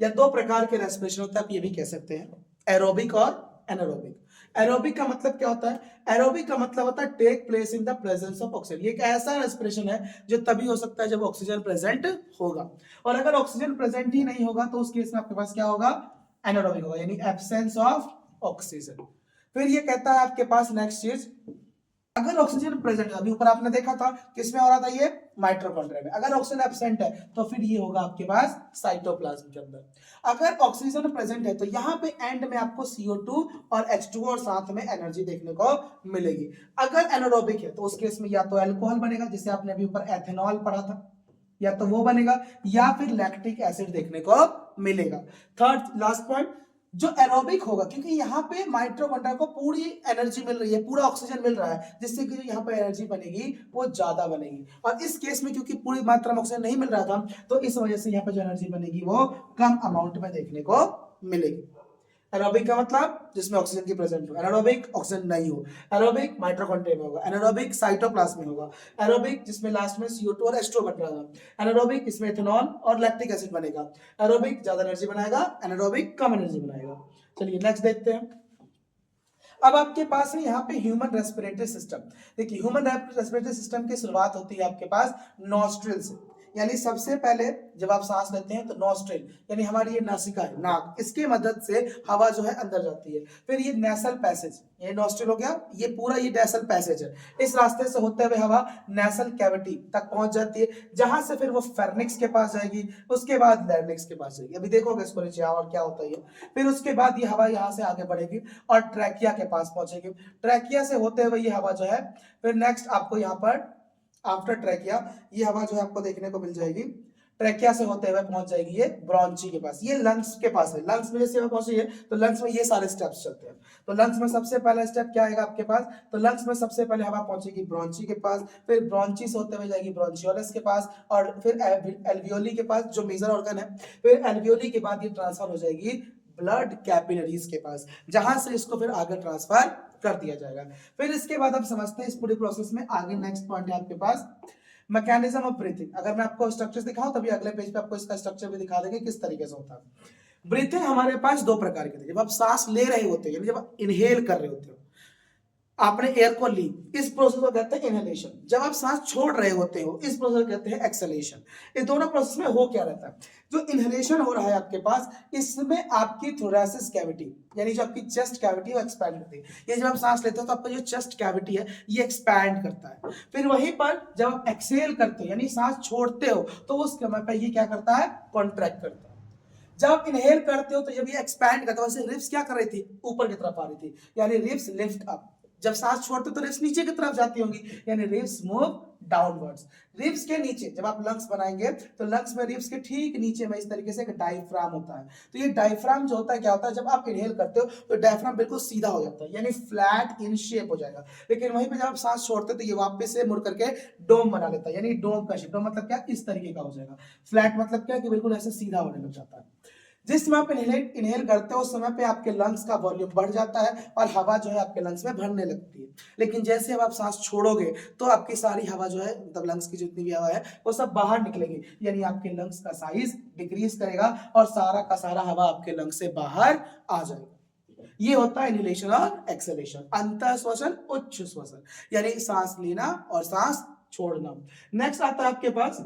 या 2 प्रकार के रेस्पिरेशन होता है, आप ये भी कह सकते हैं, एरोबिक और एनारोबिक। एरोबिक का मतलब क्या होता है, एरोबिक का मतलब होता है take place in the presence of oxygen. ये एक ऐसा रेस्पिरेशन है जो तभी हो सकता है जब ऑक्सीजन प्रेजेंट होगा और अगर ऑक्सीजन प्रेजेंट ही नहीं होगा तो उस केस में आपके पास क्या होगा, एनारोबिक होगा, यानी एब्सेंस ऑफ ऑक्सीजन। फिर ये कहता है आपके पास नेक्स्ट चीज, अगर ऑक्सीजन प्रेजेंट है, अभी ऊपर आपने देखा था किसमें हो रहा था, ये माइटोकॉन्ड्रिया में, अगर ऑक्सीजन एब्सेंट है तो फिर ये होगा आपके पास साइटोप्लाज्म के अंदर। अगर ऑक्सीजन प्रेजेंट है तो यहाँ पे एंड में आपको CO2 और H2 और साथ में एनर्जी देखने को मिलेगी। अगर एनारोबिक है तो उस केस में या तो अल्कोहल बनेगा, जिसे आपने अभी ऊपर एथेनॉल पढ़ा था, या तो वो बनेगा या फिर लैक्टिक एसिड देखने को मिलेगा। थर्ड लास्ट पॉइंट, जो एरोबिक होगा, क्योंकि यहाँ पे माइटोकॉन्ड्रिया को पूरी एनर्जी मिल रही है, पूरा ऑक्सीजन मिल रहा है, जिससे कि यहाँ पे एनर्जी बनेगी वो ज्यादा बनेगी। और इस केस में क्योंकि पूरी मात्रा में ऑक्सीजन नहीं मिल रहा था, तो इस वजह से यहाँ पे जो एनर्जी बनेगी वो कम अमाउंट में देखने को मिलेगी। एरोबिक का मतलब जिसमें ऑक्सीजन की प्रेजेंट हो, एनारोबिक ऑक्सीजन नहीं हो, एरोबिक माइटोकॉन्ड्रिया में होगा, एनारोबिक साइटोप्लाज्म में होगा, एरोबिक जिसमें लास्ट में CO2 और H2 बन रहा है, एनारोबिक इसमें इथेनॉल और लैक्टिक एसिड बनेगा, एरोबिक ज्यादा एनर्जी बनाएगा, एनारोबिक कम एनर्जी बनाएगा। चलिए नेक्स्ट देखते हैं। अब आपके पास है यहाँ पे ह्यूमन रेस्पिरेटरी सिस्टम। देखिए ह्यूमन रेस्पिरेटरी सिस्टम की शुरुआत होती है आपके पास नॉस्ट्रिल से, यानी सबसे पहले जब आप सांस लेते हैं तो नॉस्ट्रिल यानी हमारी ये नासिका है, नाक, इसकी मदद से हवा जो है अंदर जाती है। फिर ये नेसल पैसेज, ये नॉस्ट्रिल हो गया, ये पूरा ये नेसल पैसेज है, इस रास्ते से होते हुए हवा नेसल कैविटी तक पहुंच जाती है, जहां से फिर वो फेर्निक्स के पास जाएगी, उसके बाद लैरिंक्स के पास जाएगी। अभी देखोगे इसको नीचे और क्या होता है। फिर उसके बाद ये हवा यहाँ से आगे बढ़ेगी और ट्रैकिया के पास पहुंचेगी, ट्रैकिया से होते हुए ये हवा जो है फिर नेक्स्ट आपको यहाँ पर आफ्टर ट्रैकिया ये हवा जो है आपको देखने को मिल जाएगी, ट्रैकिया से होते हुए पहुंच जाएगी ये ब्रोंची के पास, ये लंग्स के पास है। लंग्स में जैसे पहुंची है तो लंग्स में ये सारे स्टेप्स चलते हैं। तो लंग्स में सबसे पहला स्टेप क्या आएगा आपके पास, तो लंग्स में सबसे पहले हवा पहुंचेगी ब्रोंची के पास, फिर ब्रोंची से होते हुए जाएगी ब्रोंचियोलस के पास और फिर एल्वियोली के पास जो मेजर ऑर्गन है, फिर एल्वियोली के बाद ये ट्रांसफर हो जाएगी ब्लड कैपिलरीज के पास, जहां से इसको फिर आगे ट्रांसफर कर दिया जाएगा। फिर इसके बाद आप समझते हैं इस पूरी प्रोसेस में आगे नेक्स्ट पॉइंट है आपके पास मैकेनिज्म ऑफ ब्रीथिंग। अगर मैं आपको स्ट्रक्चर दिखाऊं तभी अगले पेज पे आपको इसका स्ट्रक्चर भी दिखा देंगे किस तरीके से होता है। ब्रीथिंग हमारे पास दो प्रकार की, जब आप सांस ले रहे होते हैं, जब आप इनहेल कर रहे होते हो, आपने एयर को ली, इस प्रोसेस को कहते हैं इनहेलेशन। जब आप सांस छोड़ रहे होते हो इस प्रोसेस को कहते हैं एक्सहेलेशन। इस दोनों प्रोसेस में हो क्या रहता है, जो इनहेलेशन हो रहा है आपके पास, इसमें आपकी थोरेसिस कैविटी यानी जो आपकी चेस्ट कैविटी है वो एक्सपैंड करती है। ये जब आप सांस लेते हो तो आपका जो चेस्ट कैविटी है ये एक्सपैंड करता है। फिर वहीं पर जब आप एक्सहेल करते हो यानी सांस छोड़ते हो तो उस समय पर ये क्या करता है, कॉन्ट्रैक्ट करता है। जब आप इनहेल करते हो तो जब ये एक्सपैंड करता है, वैसे रिब्स क्या कर रही थी, ऊपर की तरफ आ रही थी, यानी रिब्स लिफ्ट अप। जब सांस छोड़ते तो रिब्स नीचे की तरफ जाती होंगी, यानी रिब्स मूव डाउनवर्ड्स। रिब्स के नीचे जब आप लंग्स बनाएंगे तो लंग्स में रिब्स के ठीक नीचे में इस तरीके से एक डायफ्राम होता है। तो ये डायफ्राम जो होता है क्या होता है, जब आप इनहेल करते हो तो डायफ्राम बिल्कुल सीधा हो जाता है यानी फ्लैट इन शेप हो जाएगा। लेकिन वहीं पे जब आप सांस छोड़ते हो तो ये वापस से मुड़ करके डोम बना लेता है, यानी डोम का शेप। डोम मतलब क्या, इस तरीके का हो जाएगा। फ्लैट मतलब क्या कि बिल्कुल ऐसे सीधा होने लग जाता है। जिस समय आप इनहेल करते हो उस समय पे आपके लंग्स का वॉल्यूम बढ़ जाता है और हवा जो है आपके लंग्स में भरने लगती है। लेकिन जैसे अब आप सांस छोड़ोगे तो आपकी सारी हवा जो है, मतलब लंग्स की जितनी भी हवा है वो सब बाहर निकलेगी, यानी आपके लंग्स का साइज डिक्रीज करेगा और सारा का सारा हवा आपके लंग्स से बाहर आ जाएगा। ये होता है इनहेलेशन और एक्सहेलेशन, अंतः श्वसन उच्च श्वसन, यानी सांस लेना और सांस छोड़ना। नेक्स्ट आता है आपके पास,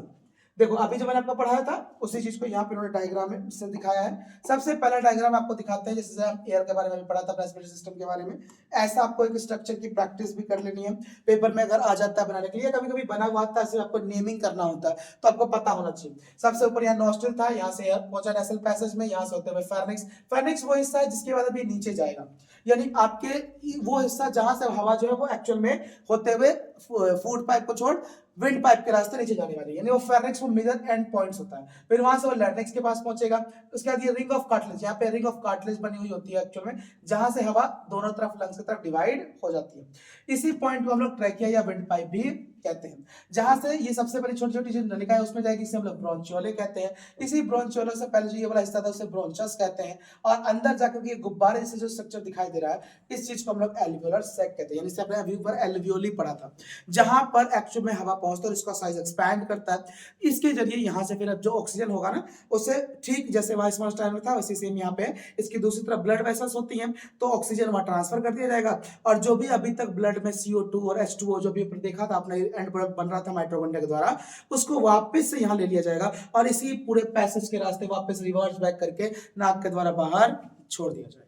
देखो अभी जो मैंने आपको पढ़ाया था उसी चीज को यहाँ पे उन्होंने डायग्राम में से दिखाया है। सबसे पहला डायग्राम आपको दिखाते हैं, जैसे हम एयर के बारे में पढ़ा था, रेस्पिरेटरी सिस्टम के बारे में। ऐसा आपको एक स्ट्रक्चर की प्रैक्टिस भी कर लेनी है, पेपर में अगर आ जाता है बनाने के लिए, कभी कभी बना हुआ आता है, सिर्फ आपको नेमिंग करना होता है, तो आपको पता होना चाहिए। सबसे ऊपर यहाँ नॉस्ट्रिल था, यहाँ से एयर पहुंचा नेसल पैसेज में, यहाँ से होते हुए फेर्निक्स। फेर्निक्स वो हिस्सा है जिसके बाद अभी नीचे जाएगा, यानी आपके वो हिस्सा जहां से हवा जो है वो एक्चुअल में होते हुए फूड पाइप को छोड़ विंड पाइप के रास्ते नीचे जाने वाली है, यानी वो फेर्निक्स वो मेजर एंड पॉइंट्स होता है। फिर वहां से वो लैरिंक्स के पास पहुंचेगा। उसके बाद ये रिंग ऑफ कार्टिलेज, यहाँ पे रिंग ऑफ कार्टिलेज बनी हुई होती है एक्चुअल में, जहां से हवा दोनों तरफ लंग्स की तरफ डिवाइड हो जाती है। इसी पॉइंट को हम लोग ट्रैकिया या विंड पाइप भी कहते हैं, जहां से ये सबसे बड़ी छोटी छोटी जो नलिका है उसमें जाएगी, इसे हम लोग ब्रोंचियोले कहते हैं। इसी ब्रोंचियोले से पहले जो ये वाला हिस्सा था उसे ब्रोंचस कहते हैं, और अंदर जाकर के गुब्बारे जैसे जो स्ट्रक्चर दिखाई दे रहा है इस चीज को हम लोग एल्वियोलर सैक कहते हैं, यानी से अपने अभी ऊपर एल्वियोली पढ़ा था, जहां पर एक्चुअल में हवा पहुंचता है और इसका साइज एक्सपैंड करता है। इसके जरिए यहाँ से फिर अब जो ऑक्सीजन होगा ना उसे ठीक जैसे वाइस टाइम में था वैसे सेम यहाँ पे इसकी दूसरी तरफ ब्लड वेसल्स होती हैं, तो ऑक्सीजन वहां ट्रांसफर कर दिया जाएगा, और जो भी अभी तक ब्लड में CO2 और H2O जो भी देखा था आपने एंड प्रोडक्ट बन रहा था माइटोकॉन्ड्रिया के द्वारा, उसको वापस से यहाँ ले लिया जाएगा और इसी पूरे पैसेज के रास्ते वापस रिवर्स बैक करके नाक के द्वारा बाहर छोड़ दिया जाएगा।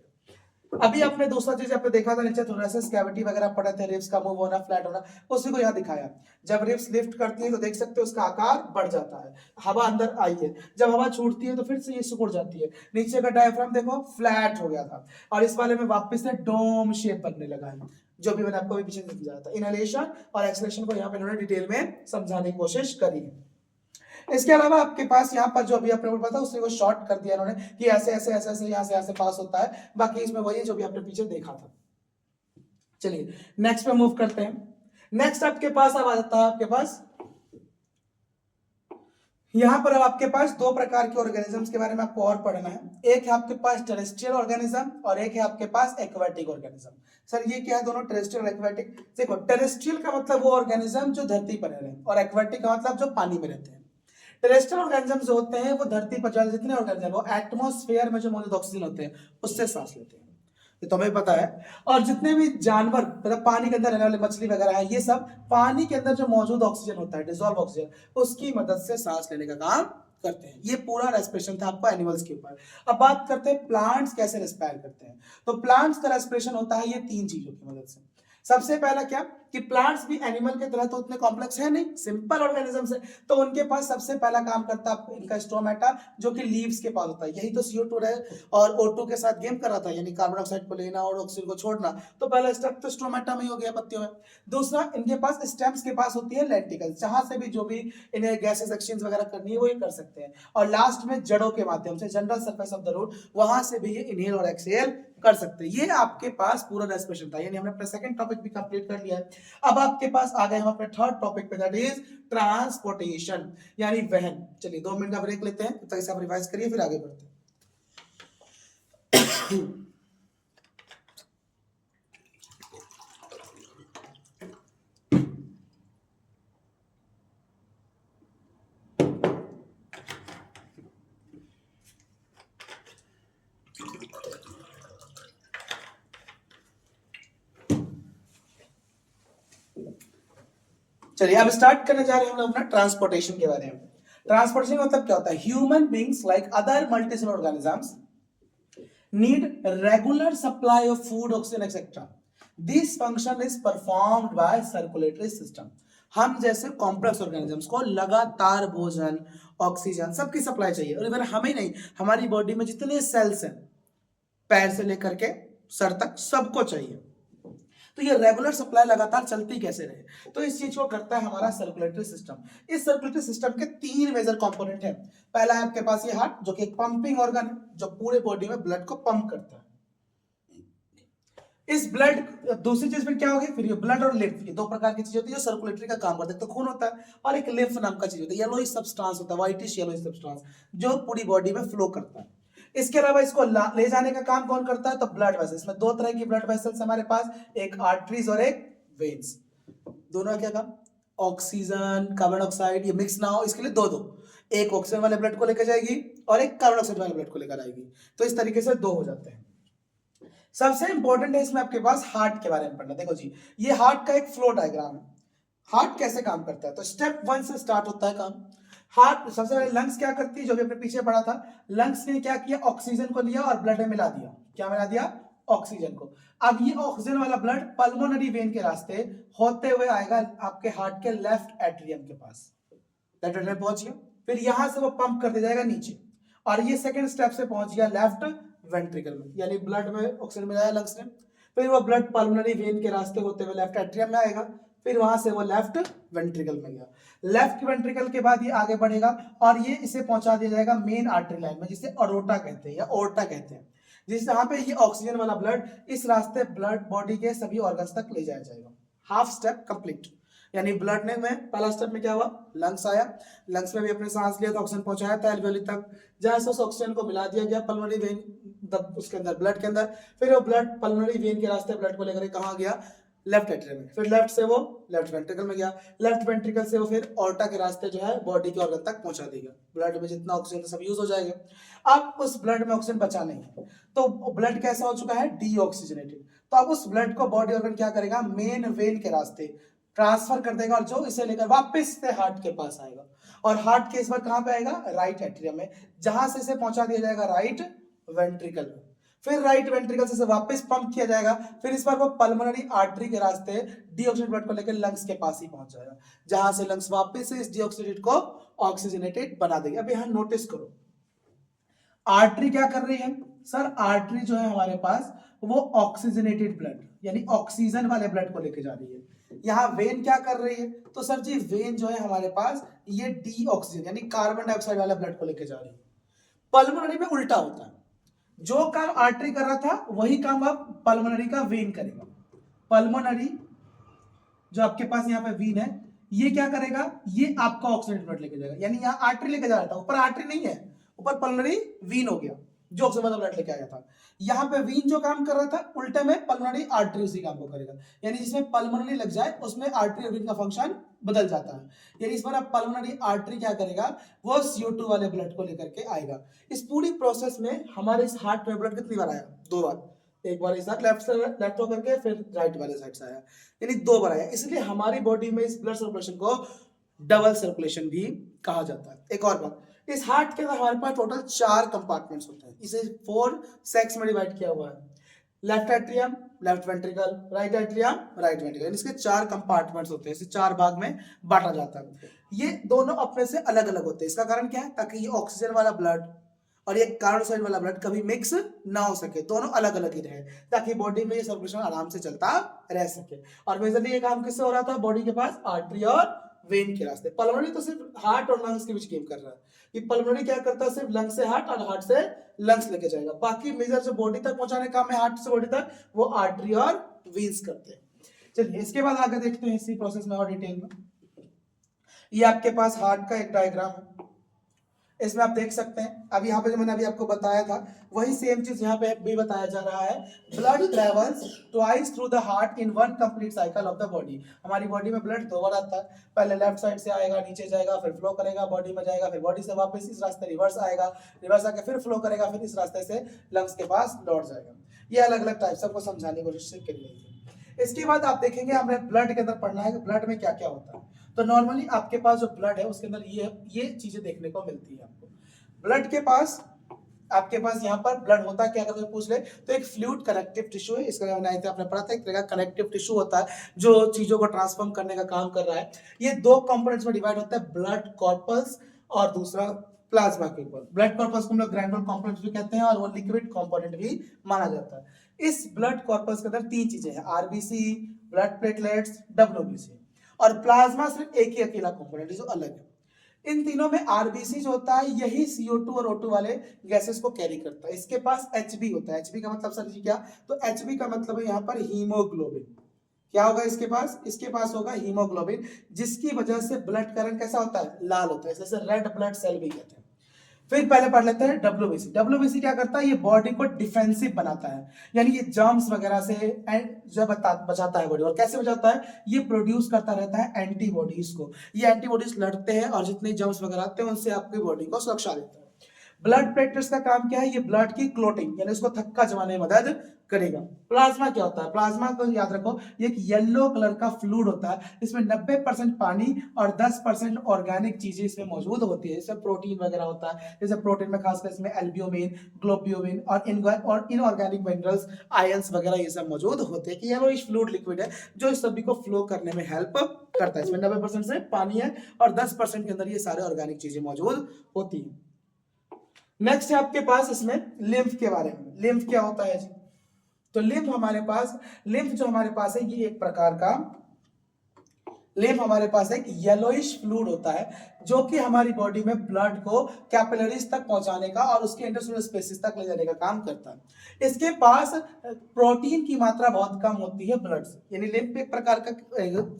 अभी आपने दूसरा चीज आपने देखा था नीचे थोरेसिस कैविटी वगैरह पढ़े थे, रिब्स का मूव होना, फ्लैट होना, उसी को यहाँ दिखाया। जब रिब्स लिफ्ट करती है तो देख सकते हो उसका आकार बढ़ जाता है, हवा अंदर आई है, जब हवा छूटती है तो फिर से ये सिकुड़ जाती है। नीचे का डायफ्राम देखो फ्लैट हो गया था और इस वाले में वापस से डोम शेप बनने लगा है, जो भी मैंने आपको भी पीछे समझाया था। इनहेलेशन और एक्सहेलेशन को यहाँ पे इन्होंने डिटेल में समझाने की कोशिश करी है। इसके अलावा आपके पास यहाँ पर जो अभी आपने पता उससे वो शॉर्ट कर दिया उन्होंने कि ऐसे ऐसे ऐसे ऐसे यहाँ से पास होता है, बाकी इसमें वही जो भी आपने पीछे देखा था। चलिए नेक्स्ट पे मूव करते हैं। नेक्स्ट आपके पास अब आ जाता है आपके पास, यहां पर अब आपके पास दो प्रकार के ऑर्गेनिजम्स के बारे में आपको और पढ़ना है। एक है आपके पास टेरेस्ट्रियल ऑर्गेनिज्म और एक है आपके पास एक्वाटिक ऑर्गेनिज्म। सर ये क्या है दोनों, टेरेस्ट्रियल और एक्वाटिक? देखो टेरेस्ट्रियल का मतलब वो ऑर्गेनिज्म जो धरती पर रह रहे हैं और एक्वाटिक का मतलब जो पानी में रहते हैं। टेरेस्ट्रियल ऑर्गेनिज्म जो होते हैं वो धरती पर जितने ऑर्गेनिज्म वो एटमॉस्फेयर में जो मौजूद ऑक्सीजन होते हैं उससे सांस लेते हैं, ये तो हमें पता है। और जितने भी जानवर मतलब पानी के अंदर रहने वाले मछली वगैरह है, ये सब पानी के अंदर जो मौजूद ऑक्सीजन होता है, डिसॉल्व ऑक्सीजन, उसकी मदद से सांस लेने का काम करते हैं। ये पूरा रेस्पिरेशन था आपका एनिमल्स के ऊपर। अब बात करते हैं प्लांट्स कैसे रेस्पायर करते हैं। तो प्लांट्स का रेस्पिरेशन होता है ये तीन चीजों की मदद से। सबसे पहला क्या कि प्लांट्स भी एनिमल के तरह तो उतने कॉम्प्लेक्स है नहीं, सिंपल ऑर्गेनिजम्स है, तो उनके पास सबसे पहला काम करता है इनका स्टोमेटा, जो कि लीव्स के पास होता है। यही तो CO2 है और O2 के साथ गेम कर रहा था, यानी कार्बन डाइऑक्साइड को लेना और ऑक्सीजन को छोड़ना। तो पहला स्टेप तो स्टोमेटा में ही हो गया, पत्तियों में। दूसरा इनके पास स्टेम्स के पास होती है लेंटिकल्स, जहां से भी जो भी इन्हें गैसेस एक्सचेंज वगैरह करनी है वो ये कर सकते हैं। और लास्ट में जड़ों के माध्यम से general surface of the root, वहां से भी ये इनहेल और एक्सहेल कर सकते हैं। ये आपके पास पूरा रेस्पिरेशन था, यानी हमने अपना सेकंड टॉपिक भी कंप्लीट कर लिया है। अब आपके पास आ गए हम अपने थर्ड टॉपिक पे, दैट इज ट्रांसपोर्टेशन, यानी वहन। चलिए 2 मिनट का ब्रेक लेते हैं, तब तक इसे आप रिवाइज करिए फिर आगे बढ़ते हैं। चलिए अब स्टार्ट करने जा रहे हैं हम लोग अपना ट्रांसपोर्टेशन के बारे में। ट्रांसपोर्टेशन का मतलब क्या होता है? Human beings like other multicellular organisms need regular supply of food, oxygen etcetera. This function is performed by circulatory system. हम जैसे कॉम्प्लेक्स ऑर्गेनिजम्स को लगातार भोजन, ऑक्सीजन सबकी सप्लाई चाहिए। और इवन हमें नहीं, हमारी बॉडी में जितने सेल्स हैं पैर से लेकर के सर तक सबको चाहिए। तो ये रेगुलर सप्लाई लगातार चलती कैसे रहे, तो इस चीज को करता है हमारा सर्कुलेटरी सिस्टम। इस सर्कुलेटरी सिस्टम के 3 मेजर कंपोनेंट हैं। पहला है आपके पास ये हार्ट, जो कि एक पंपिंग ऑर्गन है, जो पूरे बॉडी में ब्लड को पंप करता है। इस ब्लड, दूसरी चीज फिर क्या होगी, फिर ये ब्लड और लिम्फ, ये 2 प्रकार की चीज होती है जो सर्कुलेटरी का काम करते हैं। तो खून होता है और एक लिम्फ नाम का चीज होता है, येलोइश सब्सटेंस होता है, व्हाइटिश येलोइश सब्सटेंस, जो पूरी बॉडी में फ्लो करता है। इसके अलावा इसको ले जाने का काम कौन करता है, तो ब्लड वेसल्स। इसमें 2 तरह की ब्लड वेसल्स हमारे पास, एक आर्टरीज और एक वेन्स। दोनों का क्या काम, ऑक्सीजन कार्बन डाइऑक्साइड ये मिक्स ना हो इसके लिए 2-2, एक ऑक्सीजन वाले ब्लड को लेकर जाएगी और एक कार्बन डाइऑक्साइड वाले ब्लड को लेकर आएगी। तो इस तरीके से 2 हो जाते हैं। सबसे इंपॉर्टेंट है इसमें आपके पास हार्ट के बारे में पढ़ना। देखो जी, ये हार्ट का एक फ्लो डायग्राम है। हार्ट कैसे काम करता है, तो स्टेप 1 से स्टार्ट होता है काम। हार्ट सबसे पहले लंग्स क्या करती है, जो भी अपने पीछे पढ़ा था, लंग्स ने क्या किया, ऑक्सीजन को लिया और ब्लड में मिला दिया। क्या मिला दिया, ऑक्सीजन को। अब ये ऑक्सीजन वाला ब्लड पल्मोनरी वेन के रास्ते होते हुए आएगा आपके हार्ट के लेफ्ट एट्रियम के पास, लेफ्ट एट्रियम पहुंच गया। फिर यहां से वो पंप कर दिया जाएगा नीचे, और ये सेकंड स्टेप से पहुंच गया लेफ्ट वेंट्रिकल में, यानी ब्लड में ऑक्सीजन मिलाया लंग्स ने। फिर वो ब्लड पल्मोनरी वेन के रास्ते होते हुए लेफ्ट एट्रियम में आएगा, फिर वहां से वो लेफ्ट वेंट्रिकल में गया। लेफ्ट वेंट्रिकल के बाद ये आगे बढ़ेगा और ये इसे पहुंचा दिया जाएगा मेन आर्टरी लाइन में, जिसे अरोटा कहते हैं या ओर्टा कहते हैं, जिस जहां पे ये ऑक्सीजन वाला ब्लड इस रास्ते ब्लड बॉडी के सभी ऑर्गन्स तक ले जाया जाएगा। हाफ स्टेप कंप्लीट, यानी ब्लड ने में पहला स्टेप में क्या हुआ, लंग्स आया, लंग्स में भी अपने सांस लिया तो ऑक्सीजन पहुंचाया था एल्वेओली तक, जहां से उस ऑक्सीजन को मिला दिया गया पल्मोनरी वेन उसके अंदर ब्लड के अंदर। फिर वो ब्लड पल्मोनरी वेन के रास्ते ब्लड को लेकर कहां गया, लेफ्ट एट्रियम में। फिर लेफ्ट से वो लेफ्ट वेंट्रिकल में गया, लेफ्ट वेंट्रिकल से वो फिर ऑर्टा के रास्ते जो है बॉडी के ऑर्गन तक पहुंचा देगा। ब्लड में जितना ऑक्सीजन सब यूज हो जाएगा। अब उस ब्लड में ऑक्सीजन बचा नहीं है, तो ब्लड कैसा हो चुका है, डीऑक्सीजनेटेड। तो अब उस ब्लड को बॉडी ऑर्गन क्या करेगा, मेन वेन के रास्ते ट्रांसफर कर देगा और जो इसे लेकर वापस से हार्ट के पास आएगा। और हार्ट के इस बार कहां पे आएगा, राइट एट्रियम में, जहां से इसे पहुंचा दिया जाएगा राइट वेंट्रिकल में। फिर राइट वेंट्रिकल से वापस पंप किया जाएगा, फिर इस बार वो पल्मोनरी आर्टरी के रास्ते डीऑक्सीनेटेड ब्लड को लेकर लंग्स के पास ही पहुंच जाएगा, जहां से लंग्स वापस से इस डीऑक्सीनेटेड को ऑक्सीजनेटेड बना देगी। अब यहां नोटिस करो, आर्टरी क्या कर रही है, सर आर्टरी जो है हमारे पास वो ऑक्सीजनेटेड ब्लड यानी ऑक्सीजन वाले ब्लड को लेकर जा रही है। यहाँ वेन क्या कर रही है? तो सर जी वेन जो है हमारे पास ये डी ऑक्सीजन यानी कार्बन डाइऑक्साइड वाला ब्लड को लेके जा रही है। पल्मोनरी में उल्टा होता है, जो काम आर्टरी कर रहा था वही काम अब पल्मोनरी का वेन करेगा। पल्मोनरी जो आपके पास यहाँ पे वीन है, ये क्या करेगा? ये आपका ऑक्सीजन ब्लड लेके जाएगा, यानी यहाँ आर्टरी लेके जा रहा था, ऊपर आर्टरी नहीं है, ऊपर पल्मोनरी वीन हो गया जो ऑक्सीजन वाला ब्लड लेके आया था। यहाँ पे वीन जो काम कर रहा था उल्टे में पल्मोनरी आर्टरी उसी काम को करेगा, यानी जिसमें पल्मोनरी लग जाए उसमें आर्टरी और वीन का फंक्शन बदल जाता है। यानी इस बार अब पल्मोनरी आर्टरी क्या करेगा? वो CO2 वाले ब्लड को लेकर के आएगा। इस पूरी प्रोसेस में हमारे इस हार्ट में ब्लड कितनी बार आया? 2 बार। एक बार इस लेफ्ट से लेफ्ट होकर के फिर राइट वाले साइड से आया, यानी 2 बार आया। इसलिए हमारी बॉडी में इस ब्लड सर्कुलेशन को डबल सर्कुलेशन भी कहा जाता है। एक और बात, इस हार्ट के अंदर हमारे पास टोटल 4 कंपार्टमेंट्स होते हैं, इसे 4 सेक्स में डिवाइड किया हुआ है। Left atrium, left ventricle, right atrium, right ventricle, इसके 4 कंपार्टमेंट्स होते हैं, इसे 4 भाग में बांटा जाता है। ये दोनों अपने से अलग अलग होते हैं, इसका कारण क्या है? ताकि ये ऑक्सीजन वाला ब्लड और ये कार्बन डाइऑक्साइड वाला ब्लड कभी मिक्स ना हो सके, दोनों अलग अलग ही रहे, ताकि बॉडी में ये सर्कुलेशन आराम से चलता रह सके। और मेजरली ये काम किससे हो रहा था? बॉडी के पास आर्टरी और वेन के रास्ते। पल्मोनरी तो सिर्फ हार्ट और लंग्स के बीच गेम कर रहा है, ये पल्मोनरी क्या करता है? सिर्फ लंग्स से हार्ट और हार्ट से लंग्स लेके जाएगा। बाकी मेजर जो बॉडी तक पहुंचाने का काम है हार्ट से बॉडी तक, वो आर्टरी और वेन्स करते हैं। चलिए इसके बाद आगे देखते हैं इसी प्रोसेस में और डिटेल में। ये आपके पास हार्ट का एक डायग्राम है, इसमें आप देख सकते हैं। अब यहाँ पे जो मैंने अभी आपको बताया था वही सेम चीज यहाँ पे भी बताया जा रहा है। Blood travels twice through the heart in one complete cycle of the body. हमारी बॉडी में ब्लड 2 बार आता है, पहले लेफ्ट साइड से आएगा, नीचे जाएगा, फिर फ्लो करेगा, बॉडी में जाएगा, फिर बॉडी से वापस इस रास्ते रिवर्स आएगा, रिवर्स आके फिर फ्लो करेगा, फिर इस रास्ते से लंग्स के पास लौट जाएगा। ये अलग अलग टाइप सबको समझाने की कोशिश करी गई है। इसके बाद आप देखेंगे हमें ब्लड के अंदर पढ़ना है कि ब्लड में क्या क्या होता है। तो नॉर्मली आपके पास जो ब्लड है उसके अंदर ये चीजें देखने को मिलती है आपको। ब्लड के पास आपके पास यहाँ पर ब्लड होता है क्या? अगर पूछ ले तो एक फ्लूइड कनेक्टिव टिश्यू है, इसका आपने पढ़ा था, एक तरह का कनेक्टिव टिश्यू होता है जो चीजों को ट्रांसफॉर्म करने का काम कर रहा है। ये 2 कंपोनेंट्स में डिवाइड होता है, ब्लड कॉर्पस और दूसरा प्लाज्मा के ऊपर। ब्लड कॉर्पस को हम लोग ग्रैनुलर कंपोनेंट भी कहते हैं और वो लिक्विड कंपोनेंट भी माना जाता है। इस ब्लड कॉर्पस के अंदर 3 चीजें हैं, आरबीसी, ब्लड प्लेटलेट्स, डब्ल्यूबीसी। और प्लाज्मा सिर्फ एक ही अकेला कंपोनेंट है जो अलग है। इन तीनों में आरबीसी जो होता है यही CO2 और O2 वाले गैसेस को कैरी करता है। इसके पास Hb होता है। Hb का मतलब सर जी क्या? तो Hb का मतलब है यहाँ पर हीमोग्लोबिन। क्या होगा इसके पास? इसके पास होगा हीमोग्लोबिन, जिसकी वजह से ब्लड का रंग कैसा होता है? लाल होता है, इसलिए रेड ब्लड सेल भी कहते हैं। फिर पहले पढ़ लेते हैं डब्ल्यूबीसी। डब्ल्यूबीसी क्या करता है? ये बॉडी को डिफेंसिव बनाता है, यानी ये जर्म्स वगैरह से जब बचाता है बॉडी। और कैसे बचाता है? ये प्रोड्यूस करता रहता है एंटीबॉडीज को। ये एंटीबॉडीज लड़ते हैं और जितने जर्म्स वगैरह आते हैं उनसे आपकी बॉडी को सुरक्षा देता है। ब्लड प्लेटलेट्स का काम क्या है? ये ब्लड की क्लोटिंग यानी उसको थक्का जमाने में मदद करेगा। प्लाज्मा क्या होता है? प्लाज्मा को याद रखो, ये एक येलो कलर का फ्लूइड होता है, इसमें 90% पानी और 10% ऑर्गेनिक चीजें इसमें मौजूद होती है, जैसे प्रोटीन वगैरह होता है। जैसे प्रोटीन में खासकर इसमें एल्ब्यूमिन, ग्लोब्यूमिन और इनऑर्गेनिक मिनरल्स, आयंस वगैरह ये सब मौजूद होते हैं कि ये फ्लूइड लिक्विड है जो इस सभी को फ्लो करने में हेल्प करता है। इसमें 90% से पानी है और 10% के अंदर ये सारे ऑर्गेनिक चीजें मौजूद होती है। नेक्स्ट है आपके पास इसमें लिम्फ के बारे में। लिम्फ क्या होता है जी? तो लिम्फ जो हमारे पास है ये एक प्रकार का लिम्फ हमारे पास एक येलोइश फ्लूइड होता है जो कि हमारी बॉडी में ब्लड को कैपिलरीज तक पहुंचाने का और उसके इंटरसेलुलर स्पेसिस तक ले जाने का काम करता है। इसके पास प्रोटीन की मात्रा बहुत कम होती है ब्लड से, यानी लिम्फ एक प्रकार का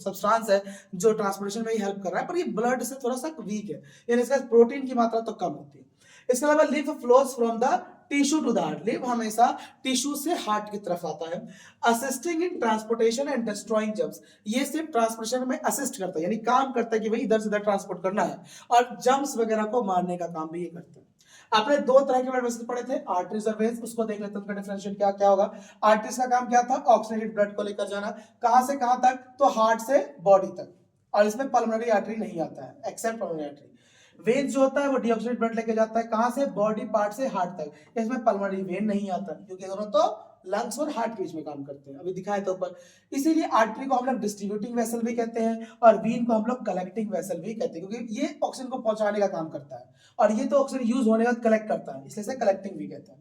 सब्सटेंस है जो ट्रांसपोर्टेशन में ही हेल्प कर रहा है, पर ये ब्लड से थोड़ा सा वीक है, यानी इसका प्रोटीन की मात्रा तो कम होती है। इसके अलावा lymph flows from the tissue to the heart. Lymph हमेशा टिश्यू से हार्ट की तरफ आता है, assisting in transportation and destroying germs. ये सिर्फ ट्रांसपोर्टेशन में असिस्ट करता है, यानी काम करता है कि भाई इधर से इधर ट्रांसपोर्ट करना है, और जर्म्स वगैरह को मारने का काम भी ये करता है। आपने 2 तरह के ब्लड वेसल पढ़े थे, आर्टरीज और वेन्स, उसको देख लेते हैं उनका डिफरेंशिएट क्या क्या होगा। आर्टरीज का काम क्या था? ऑक्सीजनेटेड ब्लड को लेकर जाना, कहां से कहां तक? तो हार्ट से बॉडी तक, और इसमें पल्मोनरी आर्टरी नहीं आता है एक्सेप्ट पल्मोनरी आर्टरी। वेन जो होता है वो डीऑक्सीडेटेड ब्लड लेके जाता है कहां से? बॉडी पार्ट से हार्ट तक, इसमें पल्मोनरी वेन नहीं आता क्योंकि दोनों तो लंग्स और हार्ट के बीच में काम करते हैं, अभी दिखाए तो ऊपर। इसीलिए आर्टरी को हम लोग डिस्ट्रीब्यूटिंग वेसल भी कहते हैं और वीन को हम लोग कलेक्टिंग वेसल भी कहते हैं, क्योंकि ये ऑक्सीजन को पहुंचाने का काम करता है और ये तो ऑक्सीजन यूज होने के बाद कलेक्ट करता है, इसलिए से कलेक्टिंग भी कहते हैं।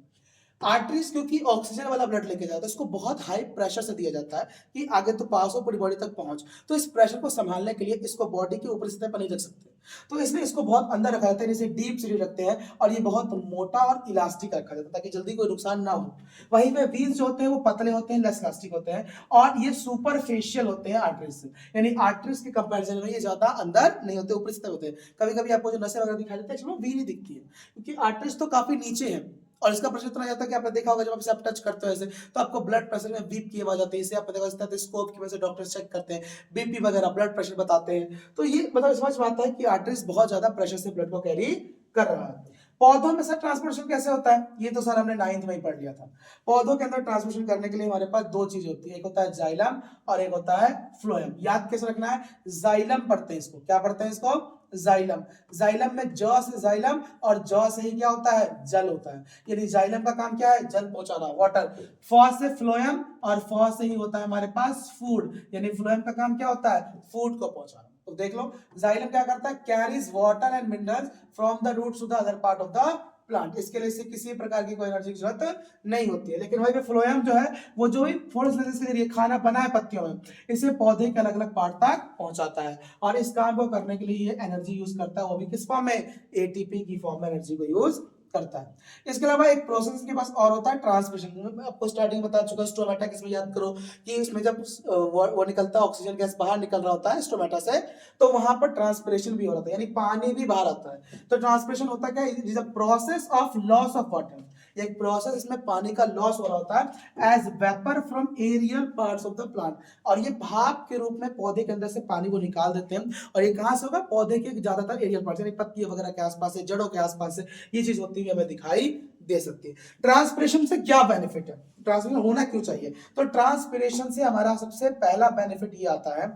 आर्टरीज क्योंकि ऑक्सीजन वाला ब्लड लेके जाता है, इसको बहुत हाई प्रेशर से दिया जाता है कि आगे तो पास हो, पूरी बॉडी तक पहुंच। तो इस प्रेशर को संभालने के लिए इसको बॉडी के ऊपरी सतह पर नहीं रख सकते, तो इसलिए इसको बहुत अंदर रखा जाता है, जिसे डीप सीली रखते हैं, और ये बहुत मोटा और इलास्टिक रखा जाता है ताकि जल्दी कोई नुकसान ना हो। वहीं पे वीन्स जो होते हैं वो पतले होते हैं, लेस इलास्टिक होते हैं, और ये सुपरफिशियल होते हैं आर्टरीज से, यानी आर्टरीज के कंपैरिजन में ये ज्यादा अंदर नहीं होते, ऊपरी सतह होते हैं। कभी कभी आपको जो नसें वगैरह दिखाई देती है इसमें वी नहीं दिखती है, क्योंकि आर्टरीज तो काफी नीचे है, और इसका प्रेशर इतना जाता है कि आपने देखा होगा जब आप इसे आप टच करते हो ऐसे, तो आपको ब्लड प्रेशर में बीप की आवाज आती है। इसे आपने देखा स्टेथोस्कोप की वजह से डॉक्टर चेक करते हैं, बीपी वगैरह ब्लड प्रेशर बताते हैं। तो ये मतलब समझ में आता है कि आर्टरीज बहुत ज्यादा प्रेशर से ब्लड को कैरी कर रहा है। पौधों में सर ट्रांसपोर्टेशन कैसे होता है, ये तो सर हमने 9th में ही पढ़ लिया था। पौधों के अंदर ट्रांसपोर्टेशन करने के लिए हमारे पास दो चीज होती है, एक होता है जाइलम और एक होता है फ्लोएम। याद कैसे रखना है, जाइलम पढ़ते हैं इसको, क्या पढ़ते हैं इसको, जाइलम। जाइलम में ज से जाइलम, और ज से ही क्या होता है, जल होता है, यानी जाइलम का काम क्या है, जल पहुंचाना, वाटर। फ से फ्लोएम, और फ से ही होता है हमारे पास फूड, यानी फ्लोएम का काम क्या होता है, फूड को पहुंचाना। तो देख लो जाइलम क्या करता है, carries water and minerals from the roots to the other part of the plant. इसके लिए इसे किसी प्रकार की कोई एनर्जी की जरूरत नहीं होती है। लेकिन वही पे फ्लोएम जो है वो जो भी फोटोसिंथेसिस के जरिए खाना बना है पत्तियों में, इसे पौधे के अलग अलग पार्ट तक पहुंचाता है, और इस काम को करने के लिए ये एनर्जी यूज करता है, वो भी किस फॉर्म में, एटीपी की फॉर्म में एनर्जी को यूज करता है। इसके अलावा एक प्रोसेस के पास और होता है ट्रांसमिशन। मैं आपको स्टार्टिंग बता चुका स्टोमेटा, किसमें याद करो कि इसमें जब वो निकलता है, ऑक्सीजन गैस बाहर निकल रहा होता है स्टोमेटा से, तो वहां पर ट्रांसपिरेशन भी हो रहा था, यानी पानी भी बाहर आता है। तो ट्रांसपिरेशन होता क्या है, it is a process of loss of water, एक प्रोसेस, इसमें पानी का लॉस हो रहा होता है as vapour from aerial parts of the plant, और ये भाप के रूप में पौधे के अंदर से पानी को निकाल देते हैं। और ये कहां से होगा, पौधे के ज्यादातर एरियल पार्ट्स, यानी पत्तियों वगैरह के आसपास से, जड़ों के आसपास से ये चीज होती हुई हमें दिखाई दे सकती है। ट्रांसपिरेशन से क्या बेनिफिट है, ट्रांसपिरेशन होना क्यों चाहिए, तो ट्रांसपिरेशन से हमारा सबसे पहला बेनिफिट ये आता है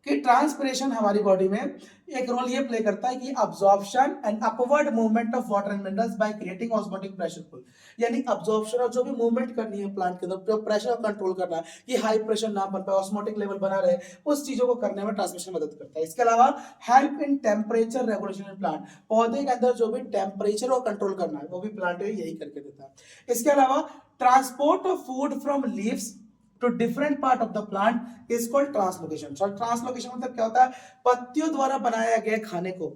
कि ट्रांसपिरेशन हमारी बॉडी में एक रोल ये प्ले करता है कि absorption and upward movement of water and minerals by creating osmotic pressure pull, यानी अब्जॉर्प्शन और जो भी मूवमेंट करनी है प्लांट के अंदर, प्रेशर को कंट्रोल करना है कि हाई प्रेशर ना बन पाए, ऑस्मोटिक लेवल बना रहे, उस चीजों को करने में ट्रांसमिशन मदद करता है। इसके अलावा help in temperature regulation in plant, पौधे के अंदर जो भी टेम्परेचर को कंट्रोल करना है वो भी प्लांट यही करके देता है। इसके अलावा transport of food from leaves to different part of the plant is called translocation. और ट्रांसलोकेशन मतलब क्या होता है, पत्तियों द्वारा बनाया गया खाने को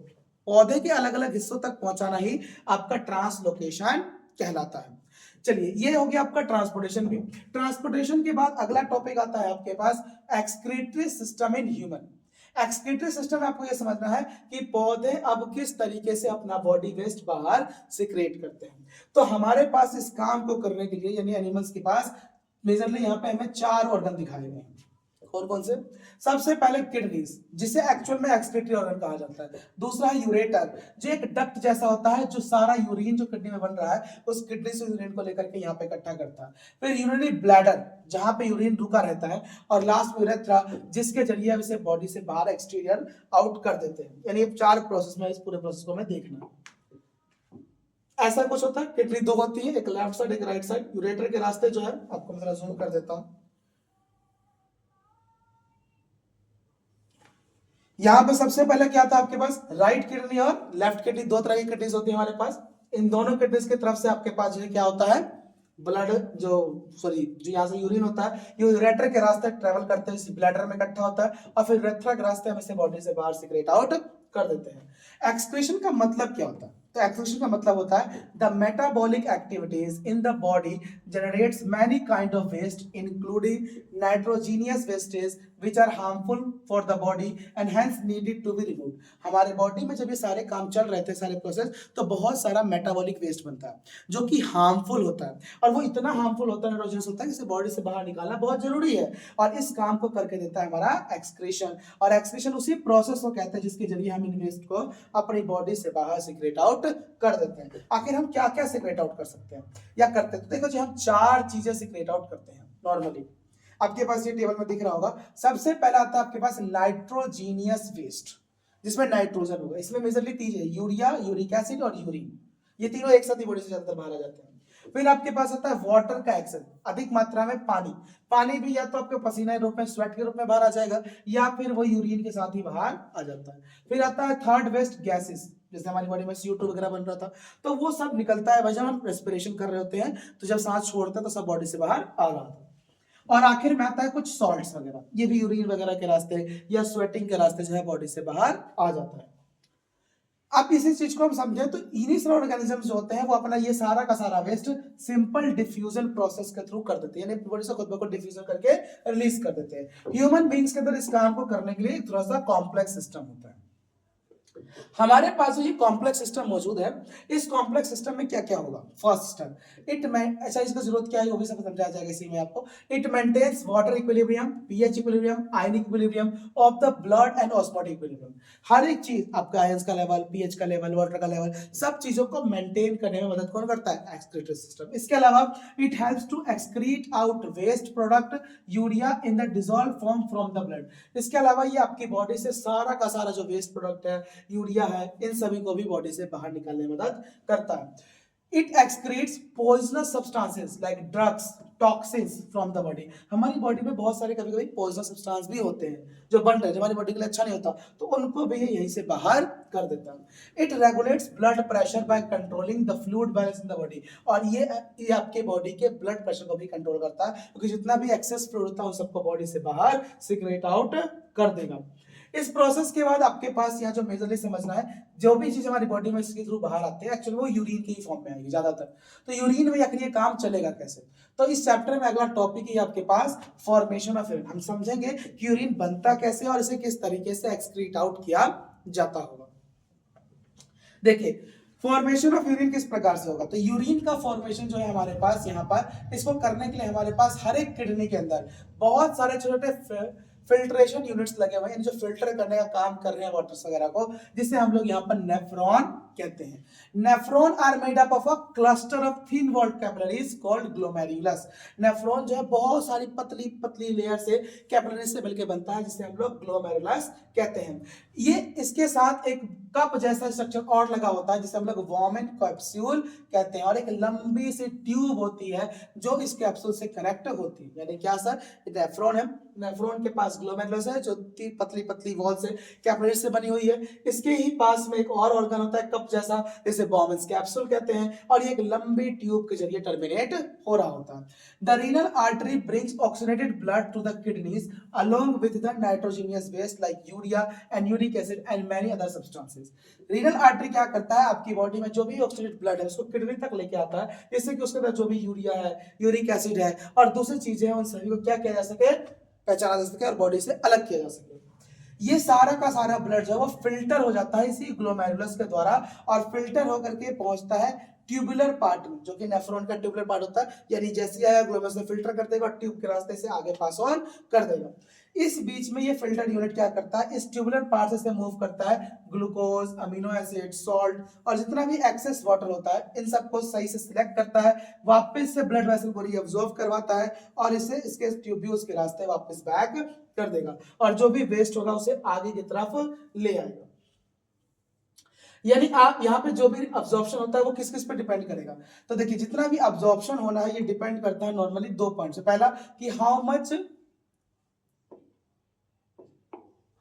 पौधे के अलग अलग हिस्सों तक पहुंचाना ही आपका ट्रांसलोकेशन कहलाता है। चलिए ये हो गया आपका ट्रांसपोर्टेशन भी। ट्रांसपोर्टेशन के बाद अगला टॉपिक आता है आपके पास excretory system in human. Excretory system में आपको यह समझना है कि पौधे अब किस तरीके से अपना बॉडी वेस्ट बाहर सिक्रेट करते हैं। तो हमारे पास इस काम को करने के लिए, यानी एनिमल्स के पास मेजरली यहाँ पे हमें 4 ऑर्गन दिखाए गए हैं। कौन कौन से, सबसे पहले किडनीज, जिसे एक्चुअल में एक्सक्रीटरी ऑर्गन कहा जाता है। दूसरा है यूरेटर, जो एक डक्ट जैसा होता है, जो सारा यूरिन जो किडनी में बन रहा है उस किडनी से यूरिन को लेकर के यहाँ पे इकट्ठा करता है। फिर यूरिनरी ब्लैडर, जहां पे यूरिन रुका रहता है, और लास्ट में यूरेथ्रा, जिसके जरिए हम इसे बॉडी से बाहर एक्सटीरियर आउट कर देते हैं। यानी 4 प्रोसेस में, इस पूरे प्रोसेस को हमें देखना है। ऐसा कुछ होता है, किडनी 2 होती है, एक लेफ्ट साइड एक राइट साइड। यूरेटर के रास्ते जो है, आपको मैं जरा जूम कर देता हूं, यहां पे सबसे पहले क्या था आपके पास, राइट किडनी और लेफ्ट किडनी, 2 तरह की किडनीज होती है हमारे पास। इन दोनों किडनीज की तरफ से आपके पास जो है क्या होता है, ब्लड जो यहाँ से यूरिन होता है, ये यूरेटर के रास्ते ट्रेवल करते हैं, इस ब्लैडर में इकट्ठा होता है, और फिर यूरेथ्रा के रास्ते हम इसे बॉडी से बाहर सिक्रेट आउट कर देते हैं। एक्सक्रीशन का मतलब क्या होता है, तो एक्सक्रीशन का मतलब होता है the metabolic activities in the body generates many kind of waste including nitrogenous wastage which are harmful for the body and hence needed to be removed। हमारे बॉडी में जब ये सारे काम चल रहे थे, सारे प्रोसेस, तो बहुत सारा मेटाबॉलिक वेस्ट बनता है जो कि हार्मफुल होता है, और वो इतना हार्मफुल होता है, नाइट्रोजनस होता है, इसे बॉडी से बाहर निकालना बहुत जरूरी है, और इस काम को करके देता है हमारा एक्सक्रीशन। और एक्सक्रीशन उसी प्रोसेस को कहते हैं जिसके जरिए हम इन वेस्ट को अपनी बॉडी से बाहर सिक्रेट आउट कर देते हैं। आखिर हम क्या क्या सिक्रेट आउट कर सकते हैं या करते हैं, तो देखो जी हम 4 चीजें सिक्रेट आउट करते हैं नॉर्मली। आपके पास ये टेबल में दिख रहा होगा, सबसे पहला आता है आपके पास नाइट्रोजीनियस वेस्ट, जिसमें नाइट्रोजन होगा। इसमें मेजरली 3 है, यूरिया, यूरिक एसिड और यूरिन, ये तीनों एक साथ ही बॉडी से ज्यादातर बाहर आ जाते हैं। फिर आपके पास आता है वाटर का एक्सेस, अधिक मात्रा में पानी। पानी भी या तो आपके पसीना के रूप में, स्वेट के रूप में बाहर आ जाएगा, या फिर वो यूरिन के साथ ही बाहर आ जाता है। फिर आता है थर्ड वेस्ट गैसेस, जैसे हमारी बॉडी में CO2 वगैरह बन रहा था, तो वो सब निकलता है भाई जब हम रेस्पिरेशन कर रहे होते हैं, तो जब सांस छोड़ते हैं तो सब बॉडी से बाहर आ रहा था। और आखिर में आता है कुछ सॉल्ट्स वगैरह, ये भी यूरिन वगैरह के रास्ते या स्वेटिंग के रास्ते जो है बॉडी से बाहर आ जाता है। अब इसी चीज को हम समझें तो इनिशियल ऑर्गेनिजम्स जो होते हैं वो अपना ये सारा का सारा वेस्ट सिंपल डिफ्यूजन प्रोसेस के थ्रू कर देते हैं, यानी बॉडी से खुद ब खुद डिफ्यूजन करके रिलीज कर देते हैं। ह्यूमन बीइंग्स के अंदर इस काम को करने के लिए थोड़ा सा कॉम्प्लेक्स सिस्टम होता है। हमारे पास जो ये कॉम्प्लेक्स सिस्टम मौजूद है, इस कॉम्प्लेक्स सिस्टम में क्या क्या होगा। फर्स्ट स्टेप इट में अच्छा इसका जरूरत क्या है वो भी सब समझाया जाएगा इसी में आपको। It maintains water equilibrium, pH equilibrium, ion equilibrium of the blood and osmotic equilibrium. हर एक चीज आपका आयंस का लेवल, पीएच का लेवल, वाटर का लेवल, सब चीजों को मेंटेन करने में मदद कौन करता है, एक्सक्रीटरी सिस्टम। इसके अलावा it helps to excrete out waste product urea in the dissolve form from the blood. इसके अलावा ये आपकी बॉडी से सारा का सारा जो वेस्ट प्रोडक्ट है, यूरिया है, इन सभी को भी बॉडी से बाहर निकालने में मदद करता है। It excretes poisonous substances like drugs, toxins from the body. हमारी बॉडी में बहुत सारे कभी कभी पॉइजनस सब्सटेंस भी होते हैं जो बन रहे हैं, जो हमारी बॉडी के लिए अच्छा नहीं होता, तो उनको भी यहीं से बाहर कर देता है। It regulates blood pressure by controlling the fluid balance in the body. और ये आपके बॉडी के ब्लड प्रेशर को भी कंट्रोल करता है, क्योंकि जितना भी एक्सेस फ्लूइड होता है उन सबको बॉडी से बाहर सीक्रेट आउट कर देगा। इस प्रोसेस के बाद आपके पास यहाँ जो मेजरली समझना है, जो भी चीज हमारी बॉडी में इसके थ्रू बाहर आते हैं एक्चुअली वो यूरिन के ही फॉर्म में आएगी ज्यादातर। तो यूरिन में आखिर ये काम चलेगा कैसे, तो इस चैप्टर में अगला टॉपिक ही आपके पास फॉर्मेशन ऑफ यूरिन। हम समझेंगे कि यूरिन बनता कैसे और इसे किस तरीके से एक्सक्रीट आउट किया जाता होगा। देखिए फॉर्मेशन ऑफ यूरिन किस प्रकार से होगा, तो यूरिन का फॉर्मेशन जो है हमारे पास यहाँ पर, इसको करने के लिए हमारे पास हर एक किडनी के अंदर बहुत सारे छोटे फिल्ट्रेशन यूनिट्स लगे हुए हैं जो फिल्टर करने का काम कर रहे हैं वाटर्स वगैरह को, जिसे हम लोग यहाँ पर नेफ्रॉन कहते हैं। Nephron are made up of a cluster of thin walled capillaries called glomerulus. Nephron जो है बहुत सारी पतली पतली लेयर से कैपिलरीज से मिलकर बनता है, जिसे हम लोग ग्लोमेरुलस कहते हैं। ये इसके साथ एक कप जैसा स्ट्रक्चर और लगा होता है जिसे हम लोग वॉमेन कैप्सूल कहते हैं, और एक लंबी सी ट्यूब होती है जो इस कैप्सूल से कनेक्ट होती है। यानी क्या सर, नेफ्रॉन है, नेफ्रॉन के पास ग्लोमेरुलस है जो पतली पतली वॉल से कैपिलरीज से बनी हुई है। इसके ही पास में एक और ऑर्गन होता है कप जैसा, जिसे वॉमेन कैप्सूल कहते हैं, और ये एक लंबी ट्यूब के जरिए टर्मिनेट हो रहा होता है। The renal artery brings oxidated blood to the kidneys along with the nitrogenous waste like urea and uric acid and many other substances. Renal artery क्या करता है, आपकी बॉडी में जो भी ऑक्सीडेटेड ब्लड है उसको किडनी तक लेके आता है, जिससे कि उसके अंदर जो भी यूरिया है, यूरिक एसिड है और दूसरी चीजें हैं, उन सभी को क्या किया जा सके, पहचाना जा सके और बॉडी से अलग किया जा सके। ये सारा का सारा ब्लड जो है वो फिल्टर हो जाता है इसी ग्लोमेरुलस के द्वारा, और फिल्टर होकर के पहुंचता है ट्यूबुलर पार्ट में, जो कि नेफ्रॉन का ट्यूबुलर पार्ट होता है। यानी जैसे आया ग्लोमेरुलस में फिल्टर कर देगा और ट्यूब के रास्ते से आगे पास ऑन कर देगा। इस बीच में ये फिल्टर यूनिट क्या करता है, इस ट्यूबुलर पार्ट से मूव करता है ग्लूकोज, अमीनो एसिड, सॉल्ट और जितना भी एक्सेस वाटर होता है, इन सबको सही से सिलेक्ट करता है, वापस से ब्लड वेसल को रीअब्सॉर्ब करवाता है और इसे इसके ट्यूब्यूल्स के रास्ते वापस बैक कर देगा, और जो भी वेस्ट होगा उसे आगे की तरफ ले आएगा। यानी आप यहाँ पे जो भी अब्जॉर्प्शन होता है वो किस किस पे डिपेंड करेगा, तो देखिए जितना भी अब्जॉर्प्शन होना है ये डिपेंड करता है नॉर्मली दो पॉइंट से। पहला कि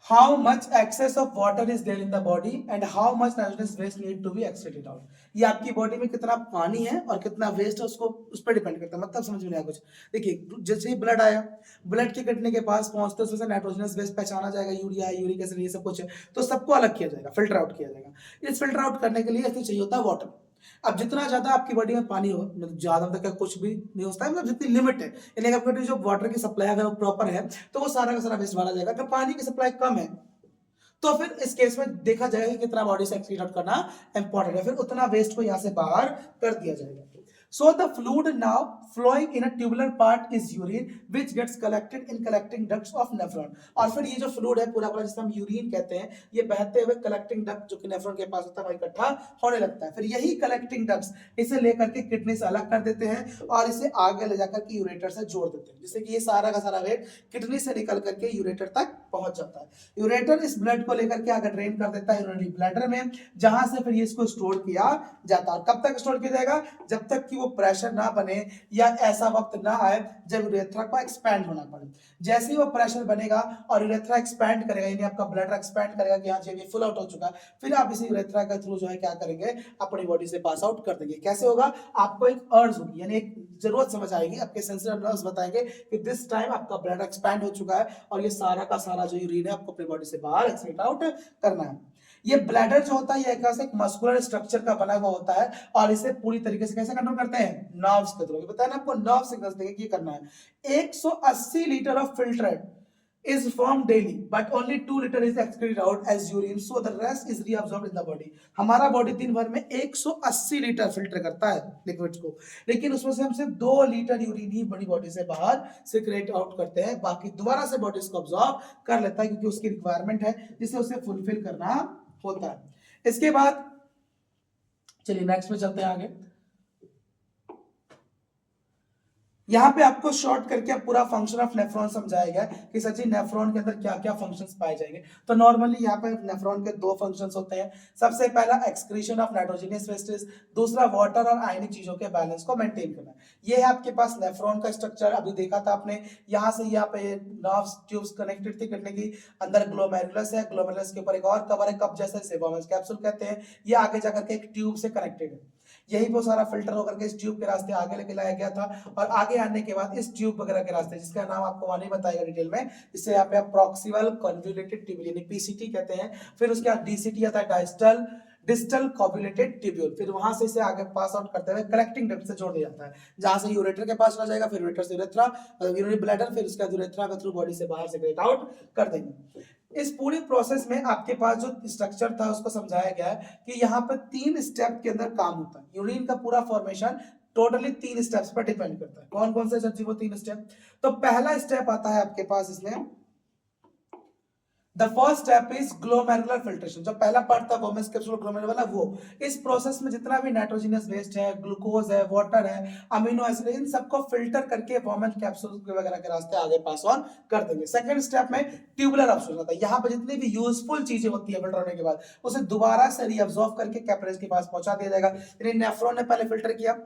how much excess of water is there in the body and how much nitrogenous waste need to be excreted out। ये आपकी बॉडी में कितना पानी है और कितना वेस्ट है उसको उस पर डिपेंड करता है। मतलब समझ में नहीं आया कुछ, देखिए जैसे ही ब्लड आया, ब्लड के किडनी के पास पहुंचते उसमें से नाइट्रोजनस वेस्ट पहचाना जाएगा, यूरिया है, यूरिक एसिड, ये सब कुछ है, तो सबको अलग किया जाएगा, फिल्टर आउट किया जाएगा। इस फिल्टर आउट करने के लिए इसमें चाहिए होता है वाटर। अब जितना ज्यादा आपकी बॉडी में पानी हो, मतलब ज्यादा तक कुछ भी नहीं होता है, मतलब जितनी लिमिट है, यानी आपकी जो वाटर की सप्लाई अगर वो प्रॉपर है तो वो सारा का सारा वेस्ट मारा जाएगा। अगर पानी की सप्लाई कम है तो फिर इस केस में देखा जाएगा कि कितना बॉडी से एक्सक्रीट आउट करना इंपॉर्टेंट है, फिर उतना वेस्ट को यहां से बाहर कर दिया जाएगा। So the fluid now flowing in a tubular part is urine which gets collected in collecting ducts of nephron। और फिर ये जो फ्लूइड है पूरा पूरा जिसे हम यूरिन कहते हैं, ये बहते हुए कलेक्टिंग डक्ट जो कि नेफ्रॉन के पास होता है वह इकट्ठा होने लगता है। फिर यही कलेक्टिंग डक्ट्स इसे लेकर के किडनी से अलग कर देते हैं और इसे आगे ले जाकर के यूरेटर से जोड़ देते हैं, जिससे कि ये सारा का सारा वेट किडनी से निकल करके यूरेटर तक पहुंच जाता है। यूरेटर इस ब्लड को लेकर के आगे ड्रेन कर देता है यूरिनरी ब्लैडर में, जहां से फिर ये इसको स्टोर किया जाता है। कब तक स्टोर किया जाएगा? जब तक कि वो प्रेशर ना बने या ऐसा वक्त ना आए जब यूरेथ्रा को एक्सपैंड होना पड़े। जैसे ही वो प्रेशर बनेगा और यूरेथ्रा एक्सपैंड करेगा, यानी आपका ब्लड एक्सपैंड करेगा कि हाँ जी ये फुल आउट हो चुका, फिर आप इसी यूरेथ्रा के थ्रू जो है क्या करेंगे, अपनी बॉडी से पास आउट कर देंगे। कैसे होगा? आपको एक अर्ज होगी, यानी एक जरूरत समझ आएगी, आपके सेंसर नर्व्स बताएंगे कि दिस टाइम आपका ब्लड एक्सपैंड हो चुका है और ये सारा का सारा जो यूरिन है आपको अपनी बॉडी से बाहर एक्सक्रीट आउट करना है। ये ब्लैडर जो होता है ये एक मस्कुलर स्ट्रक्चर का बना हुआ होता है और इसे पूरी तरीके से कैसे कंट्रोल करते हैं? नर्व्स के थ्रू। बताया ना आपको, नर्व सिग्नल्स देंगे कि ये करना है। 180 litre of filtrate is formed daily but only 2 liter is excreted out as urine, so the rest is reabsorbed in the body। हमारा बॉडी दिन भर में 180 लीटर फिल्टर करता है लिक्विड्स को, लेकिन उसमें से हम सिर्फ 2 लीटर यूरिन ही बड़ी बॉडी से बाहर सिक्रेट आउट करते हैं, बाकी दोबारा से बॉडी इसको अब्सॉर्ब कर लेता है क्योंकि उसकी रिक्वायरमेंट है जिसे उसे फुलफिल करना होता है। इसके बाद चलिए नेक्स्ट में चलते हैं आगे। यहाँ पे आपको शॉर्ट करके पूरा फंक्शन ऑफ नेफ्रॉन समझाया गया कि सचिन नेफ्रॉन के अंदर क्या क्या फंक्शंस पाए जाएंगे। तो नॉर्मली यहाँ पे नेफ्रॉन के 2 फंक्शंस होते हैं। सबसे पहला एक्सक्रीशन ऑफ नाइट्रोजनियस वेस्टेज, दूसरा वाटर और आयनिक चीजों के बैलेंस को मेंटेन करना। ये है आपके पास नेफ्रॉन का स्ट्रक्चर। अभी देखा था आपने, यहाँ से यहाँ पे नर्व्स ट्यूब्स कनेक्टेड थी किडनी की, अंदर ग्लोमेरुलस है, ग्लोमेरुलस के ऊपर एक और कवर है, कप जैसा, इसे वॉमेस कैप्सूल कहते हैं। ये आगे जाकर के एक ट्यूब से कनेक्टेड है, यही वो सारा फिल्टर होकर के इस ट्यूब के रास्ते आगे लेके लाया गया था और आगे आने के बाद इस ट्यूब वगैरह के रास्ते, जिसका नाम आपको वहां नहीं बताएगा डिटेल में, इसे यहाँ पे आप प्रॉक्सिमल कन्वोल्यूटेड ट्यूब्यूल यानी पीसीटी कहते हैं। फिर उसके बाद डीसीटी आता है, डिस्टल कन्वोल्यूटेड ट्यूब्यूल। फिर वहां से इसे आगे पास आउट करते हुए कलेक्टिंग डक्ट से जोड़ दिया जाता है, जहां से यूरेटर के पास चला जाएगा, फिर यूरेटर से यूरेथ्रा, यूरिनरी ब्लैडर, फिर उसके बाद यूरेथ्रा के थ्रू बॉडी से बाहर सेक्रेट आउट कर देंगे। इस पूरी प्रोसेस में आपके पास जो स्ट्रक्चर था उसको समझाया गया है कि यहाँ पर 3 स्टेप के अंदर काम होता है। यूरिन का पूरा फॉर्मेशन टोटली 3 स्टेप्स पर डिपेंड करता है। कौन कौन से सच्ची वो 3 स्टेप? तो पहला स्टेप आता है आपके पास इसमें, the first step is glomerular filtration. जो पहला पार्ट था वोमेस कैप्सूल ग्लोमेरुलर वाला, वो इस प्रोसेस में जितना भी नाइट्रोजनियस वेस्ट है, ग्लूकोज है, वाटर है, अमीनो एसिड, इन सबको फिल्टर करके वोमेस कैप्सूल वगैरह के रास्ते आगे पास ऑन कर देंगे। सेकंड स्टेप में ट्यूबुलर अब्सॉर्प्शन होता है। यहाँ पर जितनी भी यूजफुल चीजें होती है फिल्टर होने के बाद उसे दोबारा से रीअब्सॉर्ब करके कैपिलरीज के पास पहुंचा दिया जाएगा। यानी नेफ्रॉन ने पहले फिल्टर किया,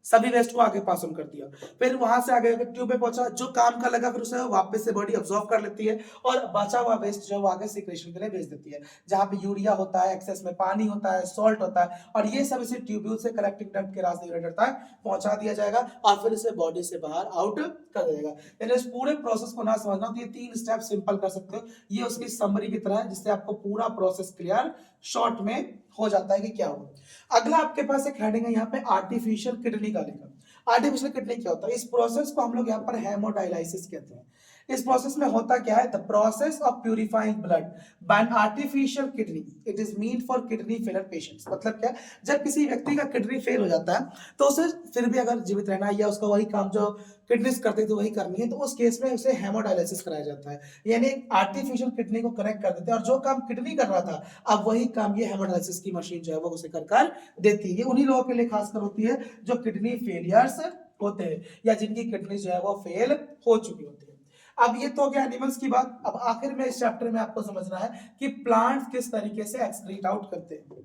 सभी वेस्ट को आगे पास ऑन कर दिया, फिर वहां से आगे ट्यूब में पहुंचा, जो काम का लगा फिर उसे वापस से बॉडी अब्सॉर्ब कर लेती है और बचा हुआ वेस्ट जो आगे सिक्रेशन के लिए भेज देती है, जहां पे यूरिया होता है, एक्सेस में पानी होता है, सॉल्ट होता है, और ये सब इसे ट्यूब्यूल से कलेक्टिंग डक्ट के रास्ते यूरेटर तक पहुंचा दिया जाएगा और फिर इसे बॉडी से बाहर आउट कर देगा। यानी इस पूरे प्रोसेस को ना समझना तो ये 3 स्टेप सिंपल कर सकते हो, ये उसकी समरी की तरह है जिससे आपको पूरा प्रोसेस क्लियर शॉर्ट में हो जाता है कि क्या होगा। अगला आपके पास एक हेडिंग है यहाँ पे आर्टिफिशियल किडनी का लेकर। आर्टिफिशियल किडनी क्या होता है? इस प्रोसेस को हम लोग यहाँ पर हेमोडायलाइसिस कहते हैं। इस प्रोसेस में होता क्या है? The process of purifying blood bye an artificial kidney, it is mean for kidney failure patients. मतलब क्या? जब किसी व्यक्ति का किडनी फेल हो जाता है तो उसे फिर भी अगर जीवित रहना है या उसका वही काम जो किडनीज करते थे वही करनी है, तो उस केस में उसे हेमोडायलिसिस कराया जाता है, यानी आर्टिफिशियल किडनी को कनेक्ट कर देते हैं और जो काम किडनी कर रहा था अब वही काम ये हेमोडायलिसिस की मशीन जो है वो उसे कर देती है। ये उन्हीं लोगों के लिए खासकर होती है जो किडनी फेलियर्स होते हैं या जिनकी किडनी जो है वो फेल हो चुकी होती है। अब ये तो हो गया एनिमल्स की बात। अब आखिर में इस चैप्टर में आपको समझना है कि प्लांट्स किस तरीके से एक्सक्रीट आउट करते हैं।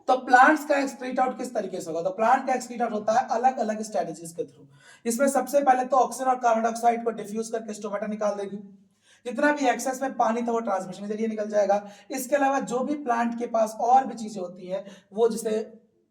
तो प्लांट्स का एक्सक्रीट आउट किस तरीके से होगा? तो प्लांट का एक्सक्रीट आउट होता है अलग अलग स्ट्रेटजीज के थ्रू। इसमें सबसे पहले तो ऑक्सीजन और कार्बन डाइऑक्साइड को डिफ्यूज करके स्टोमेटा निकाल देगी, जितना भी एक्सेस में पानी था वो ट्रांसमिशन के जरिए निकल जाएगा। इसके अलावा जो भी प्लांट के पास और भी चीजें होती हैं, वो जैसे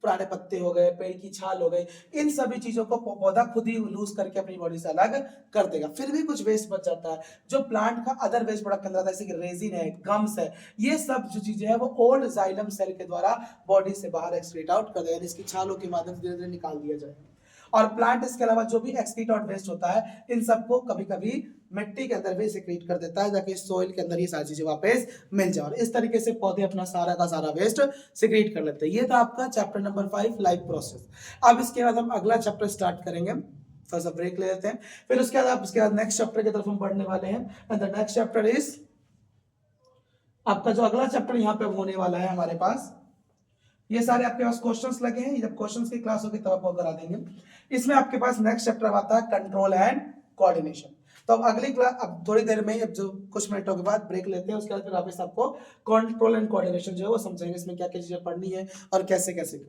पुराने पत्ते हो गए, पेड़ की छाल हो गई, इन सभी चीजों को पौधा खुद ही लूज करके अपनी बॉडी से अलग कर देगा। फिर भी कुछ वेस्ट बच जाता है जो प्लांट का अदर वेस्ट प्रोडक्ट के अंदर आता है, जैसे कि रेजिन है, गम्स है, ये सब जो चीजें हैं वो ओल्ड जाइलम सेल के द्वारा बॉडी से बाहर एक्सक्रीट आउट कर देगा, इसकी छालों के माध्यम से धीरे धीरे निकाल दिया जाएगा। और प्लांट इसके अलावा जो भी एक्सक्रीट आउट वेस्ट होता है इन सबको कभी कभी मिट्टी के अंदर भी सिक्रीट कर देता है ताकि सोइल के अंदर ये सारी चीजें वापस मिल जाए, और इस तरीके से पौधे अपना सारा का सारा वेस्ट सिक्रीट कर लेते हैं। ये था आपका चैप्टर नंबर 5 लाइफ प्रोसेस। अब इसके बाद हम अगला चैप्टर स्टार्ट करेंगे, थोड़ा सा ब्रेक ले लेते हैं, फिर उसके बाद उसके बाद नेक्स्ट चैप्टर की तरफ हम बढ़ने वाले हैं। And the next chapter is आपका जो अगला चैप्टर यहाँ पे होने वाला है हमारे पास, ये सारे आपके पास क्वेश्चंस लगे हैं, जब क्वेश्चंस की क्लास होगी तब आपको करा देंगे। इसमें आपके पास नेक्स्ट चैप्टर आता है कंट्रोल एंड कोऑर्डिनेशन। तो अब अगली क्लास, अब थोड़ी देर में, अब जो कुछ मिनटों के बाद ब्रेक लेते हैं, उसके बाद फिर वापस आपको कंट्रोल एंड कोऑर्डिनेशन जो है वो समझेंगे, इसमें क्या क्या चीजें पढ़नी है और कैसे कैसे।